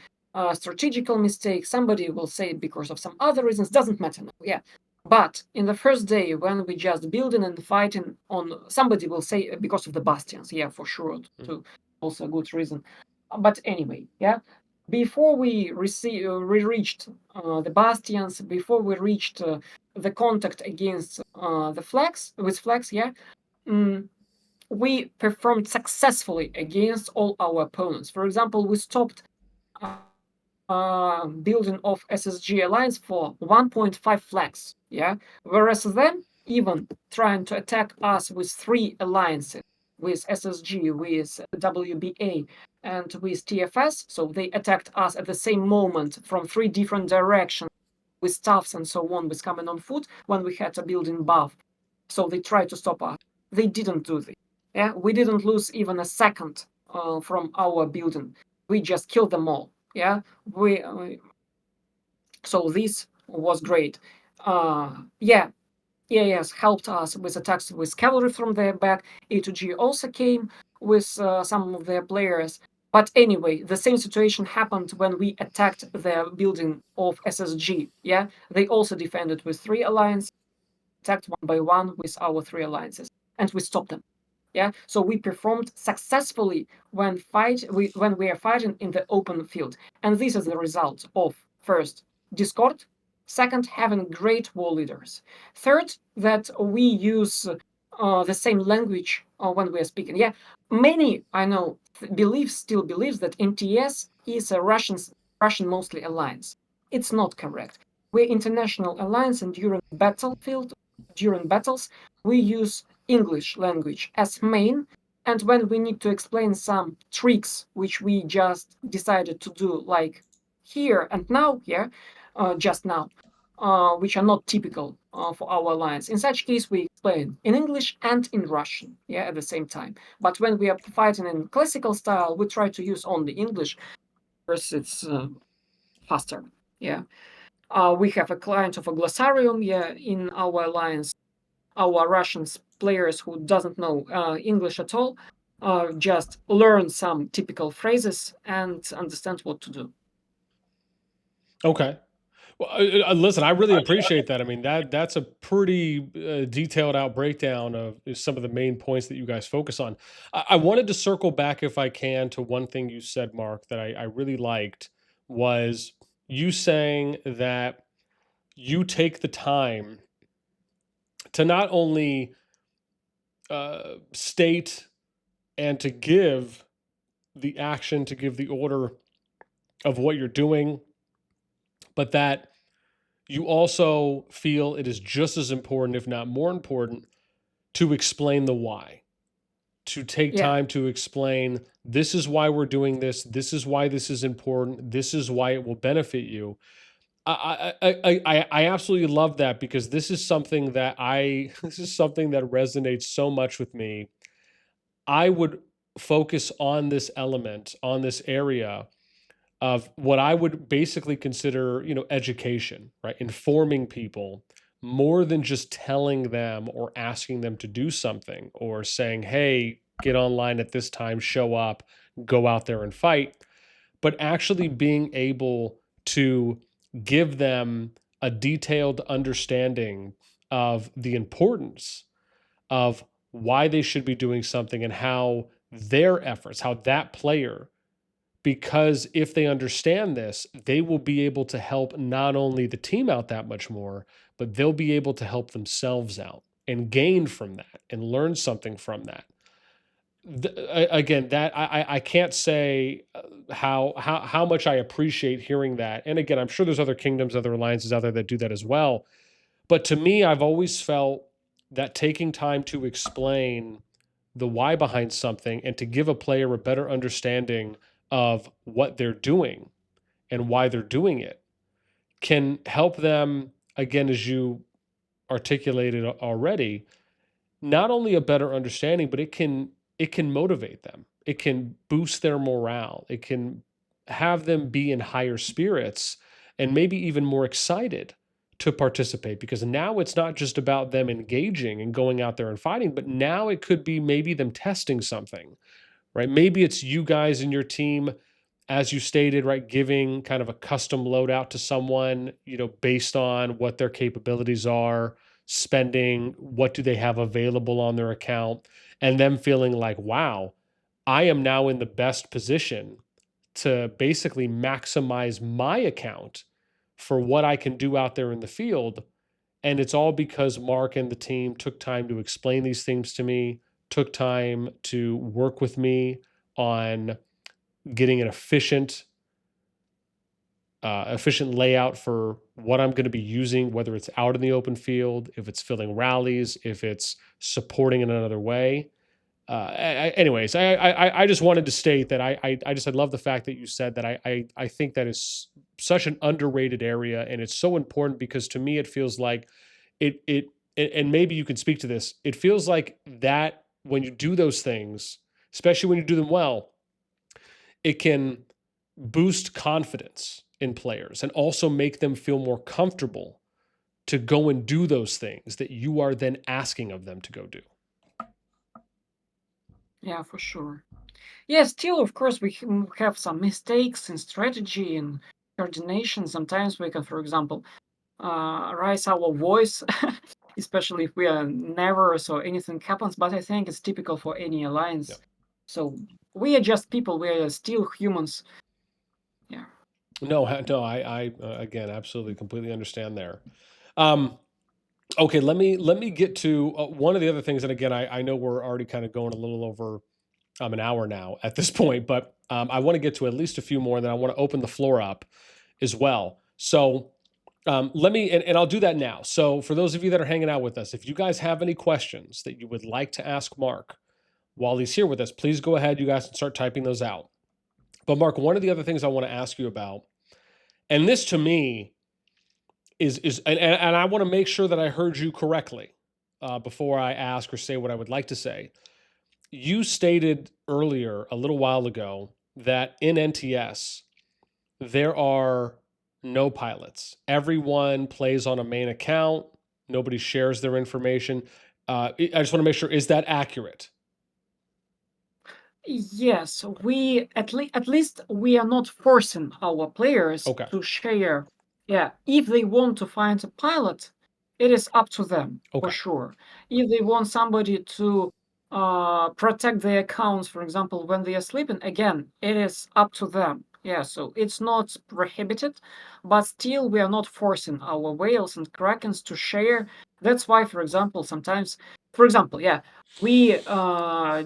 strategical mistake, somebody will say because of some other reasons. Doesn't matter now. Yeah, But in the first day, when we just building and fighting on, somebody will say because of the bastions, yeah, for sure, to also a good reason. But anyway, yeah, before we reached the bastions, before we reached the contact against the flags with flags, yeah, we performed successfully against all our opponents. For example, we stopped building of SSG alliance for 1.5 flags, yeah, whereas them even trying to attack us with 3 alliances, with SSG, with WBA, and with TFS. So they attacked us at the same moment from 3 different directions with staffs and so on, with coming on foot when we had a building buff. So they tried to stop us. They didn't do this. Yeah, we didn't lose even a second from our building. We just killed them all. Yeah, we so this was great. Yeah, EAS helped us with attacks with cavalry from their back. A2G also came with some of their players. But anyway, the same situation happened when we attacked the building of SSG. Yeah, they also defended with 3 alliances, attacked one by one with our 3 alliances, and we stopped them. Yeah, so we performed successfully when we are fighting in the open field, and this is the result of first discord, second having great war leaders, third that we use the same language when we are speaking. Yeah, many I know still believes that NTS is a Russian mostly alliance. It's not correct. We're international alliance, and during battles we use English language as main, and when we need to explain some tricks which we just decided to do, like here and now, yeah, just now, which are not typical for our alliance. In such case, we explain in English and in Russian, yeah, at the same time. But when we are fighting in classical style, we try to use only English because it's faster, yeah. We have a client of a glossarium, yeah, in our alliance. Our Russian players who doesn't know English at all just learn some typical phrases and understand what to do. Okay. Well, listen, I really appreciate that. I mean, that's a pretty detailed out breakdown of some of the main points that you guys focus on. I wanted to circle back, if I can, to one thing you said, Mark, that I really liked was you saying that you take the time to not only state and to give the action, to give the order of what you're doing, but that you also feel it is just as important, if not more important, to explain the why, to take Yeah, time to explain this is why we're doing this. This is why this is important. This is why it will benefit you. I absolutely love that because this is something that this is something that resonates so much with me. I would focus on this element, on this area of what I would basically consider, education, right? Informing people more than just telling them or asking them to do something or saying, hey, get online at this time, show up, go out there and fight, but actually being able to give them a detailed understanding of the importance of why they should be doing something and how their efforts, how that player, because if they understand this, they will be able to help not only the team out that much more, but they'll be able to help themselves out and gain from that and learn something from that. Again, that I can't say how much I appreciate hearing that. And again, I'm sure there's other kingdoms, other alliances out there that do that as well. But to me, I've always felt that taking time to explain the why behind something and to give a player a better understanding of what they're doing and why they're doing it can help them, again, as you articulated already, not only a better understanding, but it can motivate them. It can boost their morale. It can have them be in higher spirits and maybe even more excited to participate because now it's not just about them engaging and going out there and fighting, but now it could be maybe them testing something, right? Maybe it's you guys and your team as you stated, right, giving kind of a custom loadout to someone, based on what their capabilities are, spending, what do they have available on their account, and them feeling like, wow, I am now in the best position to basically maximize my account for what I can do out there in the field. And it's all because Mark and the team took time to explain these things to me, took time to work with me on getting an efficient layout for what I'm going to be using, whether it's out in the open field, if it's filling rallies, if it's supporting in another way. Anyways, I just wanted to state that I love the fact that you said that. I think that is such an underrated area, and it's so important because to me it feels like it and maybe you can speak to this. It feels like that when you do those things, especially when you do them well, it can boost confidence in players and also make them feel more comfortable to go and do those things that you are then asking of them to go do. Yeah, for sure. Yeah, still, of course, we have some mistakes in strategy and coordination. Sometimes we can, for example, raise our voice, especially if we are nervous or anything happens. But I think it's typical for any alliance. Yep. So we are just people. We are still humans. Yeah. No, I again absolutely completely understand there. Okay, let me get to one of the other things, and again, I know we're already kind of going a little over an hour now at this point, but I want to get to at least a few more, and then I want to open the floor up as well. So let me, and I'll do that now. So for those of you that are hanging out with us, if you guys have any questions that you would like to ask Mark while he's here with us, please go ahead. You guys can start typing those out. But Mark, one of the other things I want to ask you about, and this to me is and I want to make sure that I heard you correctly before I ask or say what I would like to say. You stated earlier a little while ago that in NTS there are no pilots. Everyone plays on a main account. Nobody shares their information. I just want to make sure, is that accurate? Yes, we at least we are not forcing our players Okay. to share. Yeah, if they want to find a pilot, it is up to them for Okay. sure. If they want somebody to protect their accounts, for example, when they are sleeping, again, it is up to them. Yeah, so it's not prohibited, but still we are not forcing our whales and krakens to share. That's why, for example, sometimes, for example, yeah, we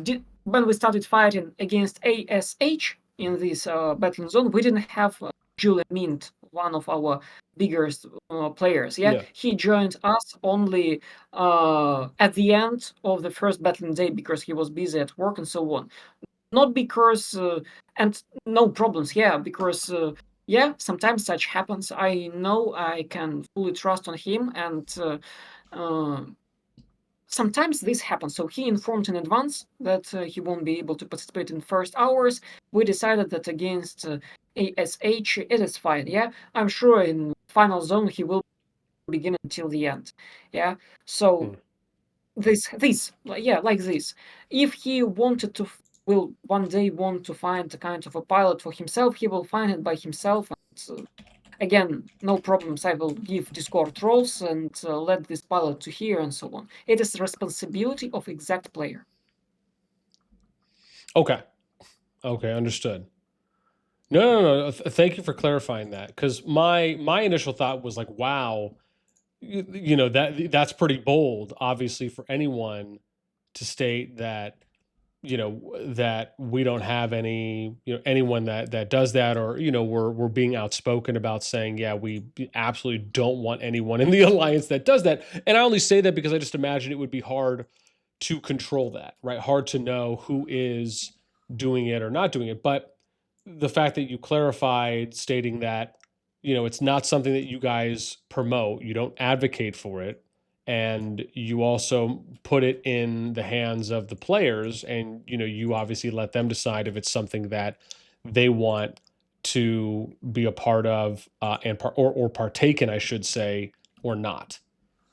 did when we started fighting against ASH in this battling zone, we didn't have Julian Mint, one of our biggest players. Yeah, Yeah. he joined us only at the end of the first battling day because he was busy at work and so on. Not because and no problems. Yeah, because yeah, sometimes such happens. I know I can fully trust on him and. Sometimes this happens. So he informed in advance that he won't be able to participate in first hours. We decided that against ASH, it is fine. Yeah, I'm sure in final zone he will begin until the end. Yeah, so Hmm. this, yeah, like this. If he wanted to, will one day want to find a kind of a pilot for himself, he will find it by himself. And, again, no problems. I will give Discord roles and let this pilot to here and so on. It is the responsibility of exact player. Okay. Okay. Understood. No. Thank you for clarifying that, because my initial thought was like, wow, that's pretty bold, obviously, for anyone to state that that we don't have any anyone that does that, or we're being outspoken about saying, yeah, we absolutely don't want anyone in the alliance that does that. And I only say that because I just imagine it would be hard to control that, right? Hard to know who is doing it or not doing it. But the fact that you clarified stating that it's not something that you guys promote, you don't advocate for it, and you also put it in the hands of the players, and you obviously let them decide if it's something that they want to be a part of, or partake in, I should say, or not.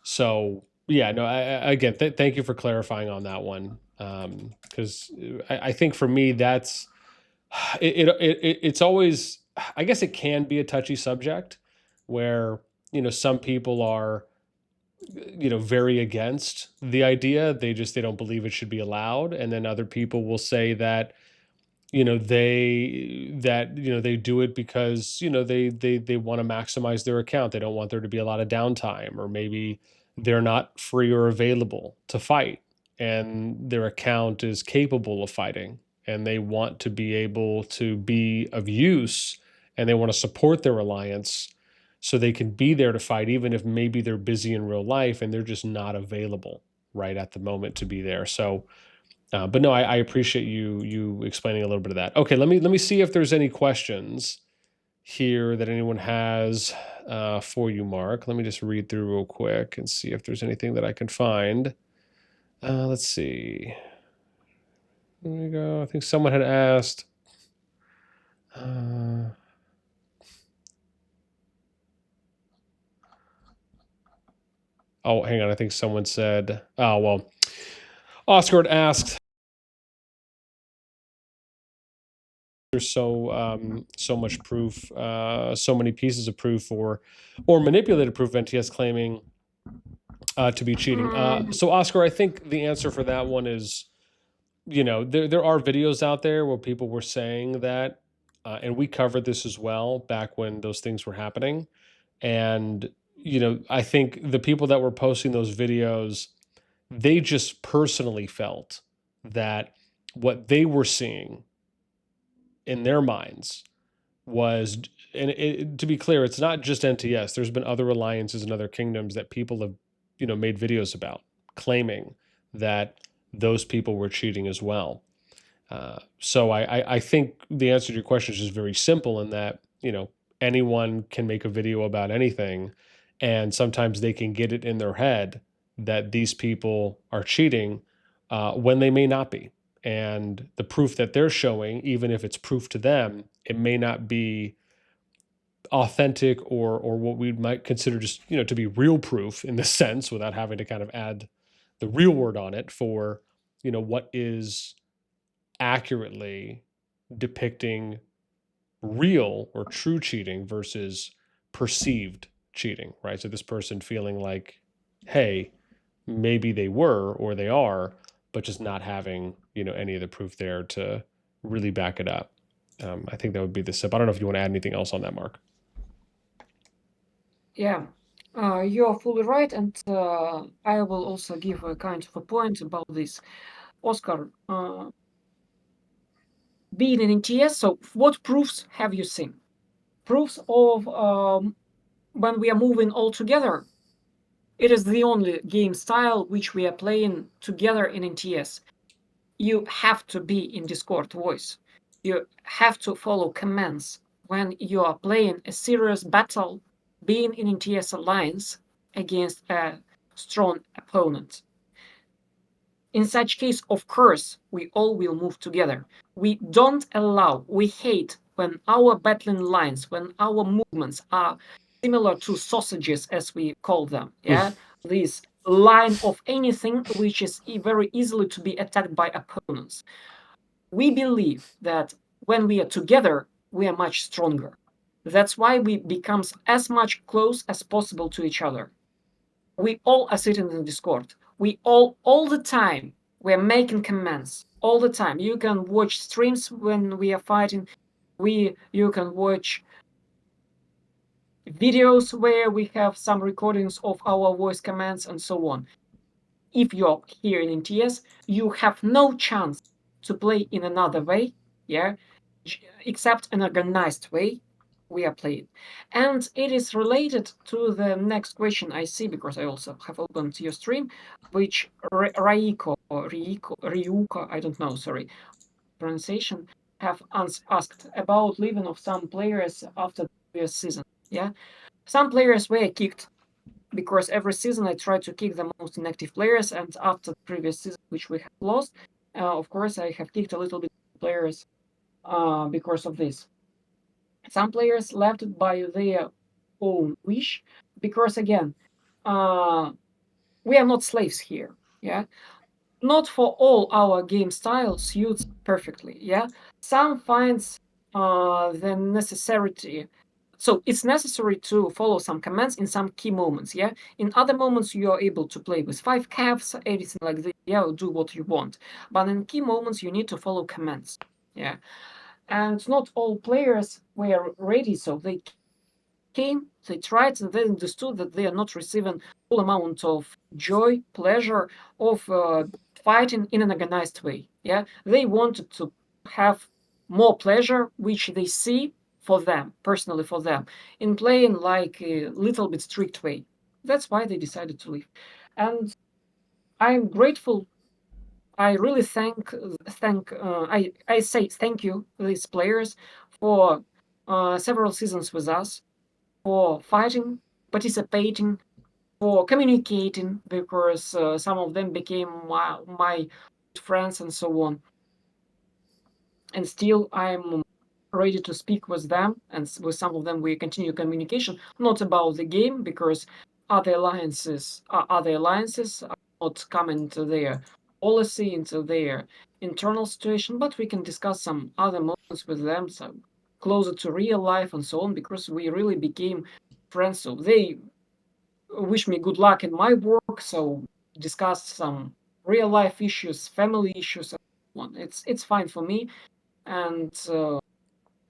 So yeah, no, again, thank you for clarifying on that one, because I think for me it's always, I guess it can be a touchy subject where, some people are, very against the idea. They don't believe it should be allowed. And then other people will say that, they do it because, they want to maximize their account. They don't want there to be a lot of downtime, or maybe they're not free or available to fight and their account is capable of fighting, and they want to be able to be of use, and they want to support their alliance so they can be there to fight, even if maybe they're busy in real life and they're just not available right at the moment to be there. So but no, I appreciate you explaining a little bit of that. Okay, let me see if there's any questions here that anyone has for you, Mark. Let me just read through real quick and see if there's anything that I can find. Let's see. There we go. I think someone had asked. Oh, hang on. I think someone said. Oh well, Oscar had asked. There's so much proof, so many pieces of proof or manipulated proof of NTS claiming to be cheating. So Oscar, I think the answer for that one is, there are videos out there where people were saying that, and we covered this as well back when those things were happening. And I think the people that were posting those videos, they just personally felt that what they were seeing in their minds was, and to be clear, it's not just NTS. There's been other alliances and other kingdoms that people have, made videos about, claiming that those people were cheating as well. So I think the answer to your question is just very simple in that, anyone can make a video about anything, and sometimes they can get it in their head that these people are cheating when they may not be. And the proof that they're showing, even if it's proof to them, it may not be authentic or what we might consider just, to be real proof in this sense, without having to kind of add the real word on it for, what is accurately depicting real or true cheating versus perceived cheating, right? So this person feeling like, hey, maybe they were or they are, but just not having, any of the proof there to really back it up. I think that would be the step. I don't know if you want to add anything else on that, Mark. Yeah, you're fully right, and I will also give a kind of a point about this. Oscar, being in NTS, so what proofs have you seen? Proofs of when we are moving all together. It is the only game style which we are playing together in NTS. You have to be in Discord voice. You have to follow commands when you are playing a serious battle, being in NTS alliance against a strong opponent. In such case, of course, we all will move together. We don't allow, we hate when our battling lines, when our movements are similar to sausages, as we call them. Yeah, this line of anything which is very easily to be attacked by opponents. We believe that when we are together, we are much stronger. That's why we become as much close as possible to each other. We all are sitting in Discord. We all the time, we're making commands all the time. You can watch streams when we are fighting. You can watch videos where we have some recordings of our voice commands and so on. If you're here in NTS, you have no chance to play in another way, yeah, except an organized way we are playing. And it is related to the next question I see, because I also have opened your stream, which Raiko or Ryuka, I don't know, sorry, pronunciation, have asked about leaving of some players after the previous season. Yeah, some players were kicked because every season I try to kick the most inactive players, and after the previous season, which we have lost, of course, I have kicked a little bit players because of this. Some players left by their own wish, because again, we are not slaves here. Yeah, not for all our game style suits perfectly. Yeah, some finds the necessity. So it's necessary to follow some commands in some key moments. Yeah, in other moments you are able to play with 5 caps, everything like this. Yeah, do what you want. But in key moments you need to follow commands. Yeah, and not all players were ready, so they came, they tried, and they understood that they are not receiving full amount of joy, pleasure of fighting in an organized way. Yeah, they wanted to have more pleasure, which they see for them, personally for them, in playing like a little bit strict way. That's why they decided to leave. And I'm grateful. I really I say thank you these players for several seasons with us, for fighting, participating, for communicating, because some of them became my friends and so on. And still, I'm ready to speak with them, and with some of them we continue communication, not about the game, because other alliances are not coming into their policy, into their internal situation, but we can discuss some other moments with them, so closer to real life and so on, because we really became friends. So they wish me good luck in my work, so discuss some real life issues, family issues, and so on. It's fine for me, and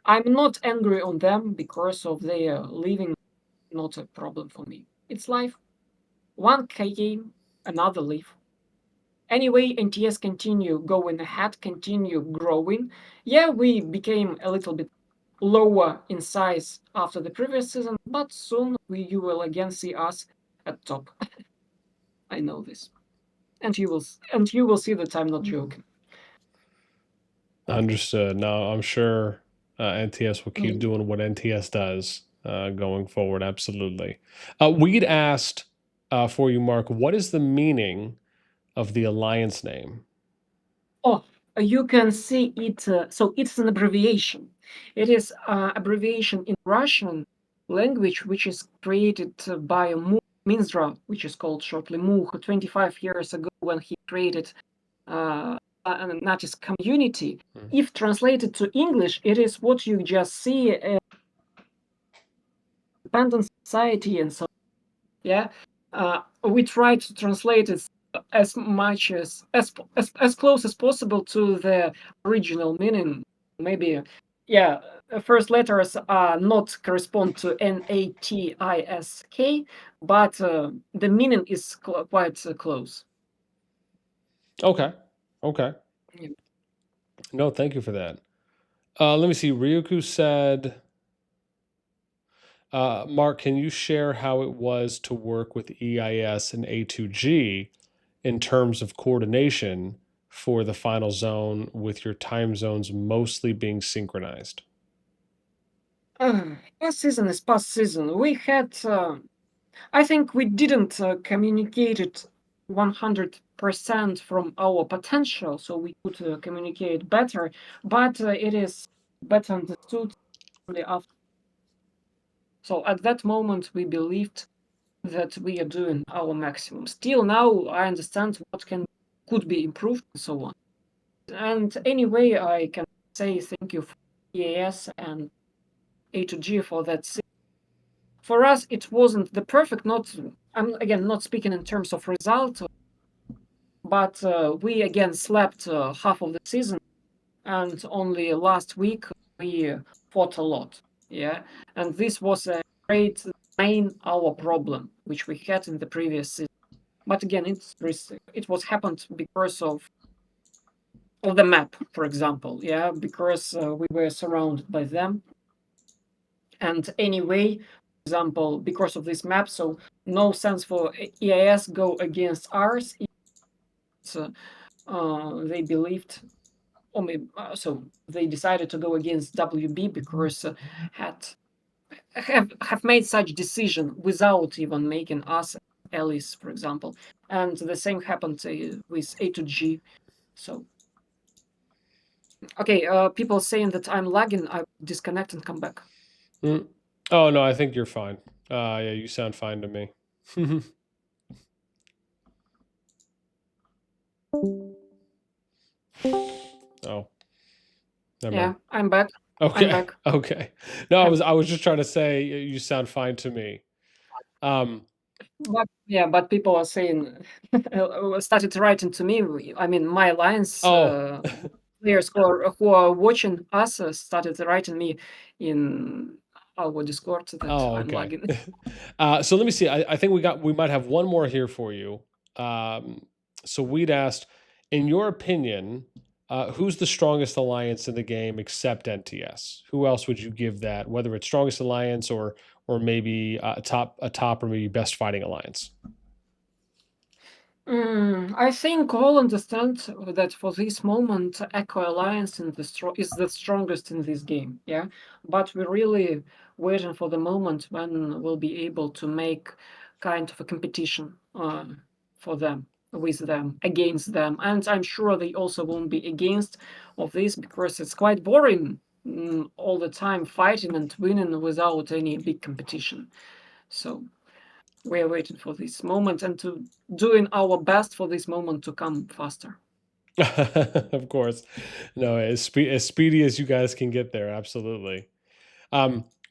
I'm not angry on them because of their leaving. Not a problem for me. It's life. One came, another leave. Anyway, NTS continue going ahead, continue growing. Yeah, we became a little bit lower in size after the previous season, but soon you will again see us at top. I know this, and you will see that I'm not joking. Understood. No, I'm sure NTS will keep Mm. doing what NTS does going forward. Absolutely. We'd asked for you, Mark, what is the meaning of the alliance name? Oh, you can see it. So it's an abbreviation. It is abbreviation in Russian language, which is created by Minzdra, which is called shortly Muh, 25 years ago when he created an artist community. Hmm. If translated to English, it is what you just see, independent society and so. Yeah, we try to translate it as much as close as possible to the original meaning. Maybe, yeah, first letters are not correspond to NATISK, but the meaning is quite close. Okay. Okay. Yeah. No, thank you for that. Let me see. Ryuku said, Mark, can you share how it was to work with EIS and A2G in terms of coordination for the final zone with your time zones mostly being synchronized? Past season is past season. We had I think we didn't communicate it 100% from our potential, so we could communicate better, but it is better understood only after. So at that moment, we believed that we are doing our maximum. Still now, I understand what could be improved and so on. And anyway, I can say thank you for EAS and A2G for that. For us, it wasn't the perfect. Not I'm again not speaking in terms of result, but we again slept half of the season, and only last week we fought a lot. Yeah, and this was a great main our problem which we had in the previous season. But again, it was happened because of the map, for example. Yeah, because we were surrounded by them, and anyway, for example, because of this map, so no sense for EIS go against ours. They believed, or maybe, so they decided to go against WB because had have made such decision without even making us allies, for example. And the same happened with A2G. So okay, people saying that I'm lagging. I disconnect and come back. Mm. Oh, no, I think you're fine. Yeah, you sound fine to me. Oh, never Yeah, mind. I'm back. I'm Okay. back. Okay. No, I'm, I was just trying to say you sound fine to me. but yeah, but people are saying started writing to me. I mean, my alliance Oh, players who are watching us started writing me in our Discord that oh, I'm okay. lagging. So let me see. I think we might have one more here for you. So we'd asked, in your opinion, who's the strongest alliance in the game except NTS? Who else would you give that? Whether it's strongest alliance or maybe a top or maybe best fighting alliance. I think all understand that for this moment, Echo Alliance is the strongest in this game. Yeah, but we're really waiting for the moment when we'll be able to make kind of a competition for them, with them, against them, and I'm sure they also won't be against of this because it's quite boring all the time fighting and winning without any big competition. So we're waiting for this moment and to doing our best for this moment to come faster. Of course. No, as speedy as you guys can get there, absolutely.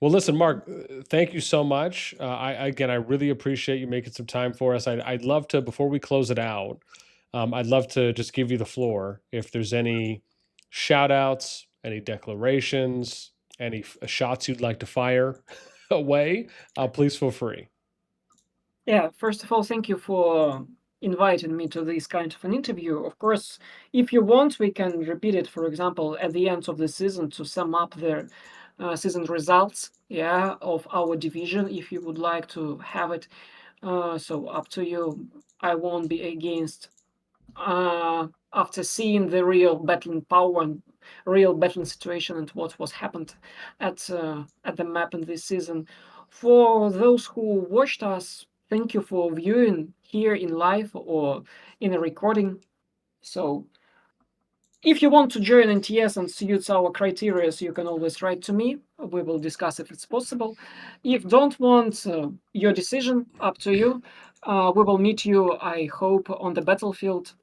Well, listen, Mark, thank you so much. I really appreciate you making some time for us. I'd love to, before we close it out, I'd love to just give you the floor. If there's any shout outs, any declarations, any shots you'd like to fire away, please feel free. Yeah, first of all, thank you for inviting me to this kind of an interview. Of course, if you want, we can repeat it, for example, at the end of the season to sum up the season results, yeah, of our division, if you would like to have it. So up to you. I won't be against after seeing the real battling power and real battling situation and what was happened at the map in this season. For those who watched us, thank you for viewing here in live or in a recording. So if you want to join NTS and suits our criteria, you can always write to me. We will discuss if it's possible. If don't want, your decision, up to you. We will meet you, I hope, on the battlefield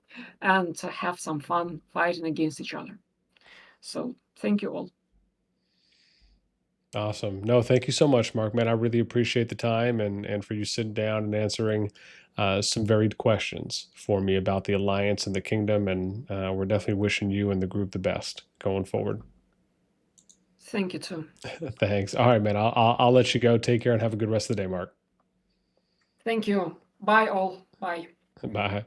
and have some fun fighting against each other. So thank you all. Awesome. No, thank you so much, Mark. Man, I really appreciate the time and for you sitting down and answering some varied questions for me about the alliance and the kingdom. And we're definitely wishing you and the group the best going forward. Thank you too. Thanks. All right, man. I'll let you go. Take care and have a good rest of the day, Mark. Thank you. Bye all. Bye. Bye.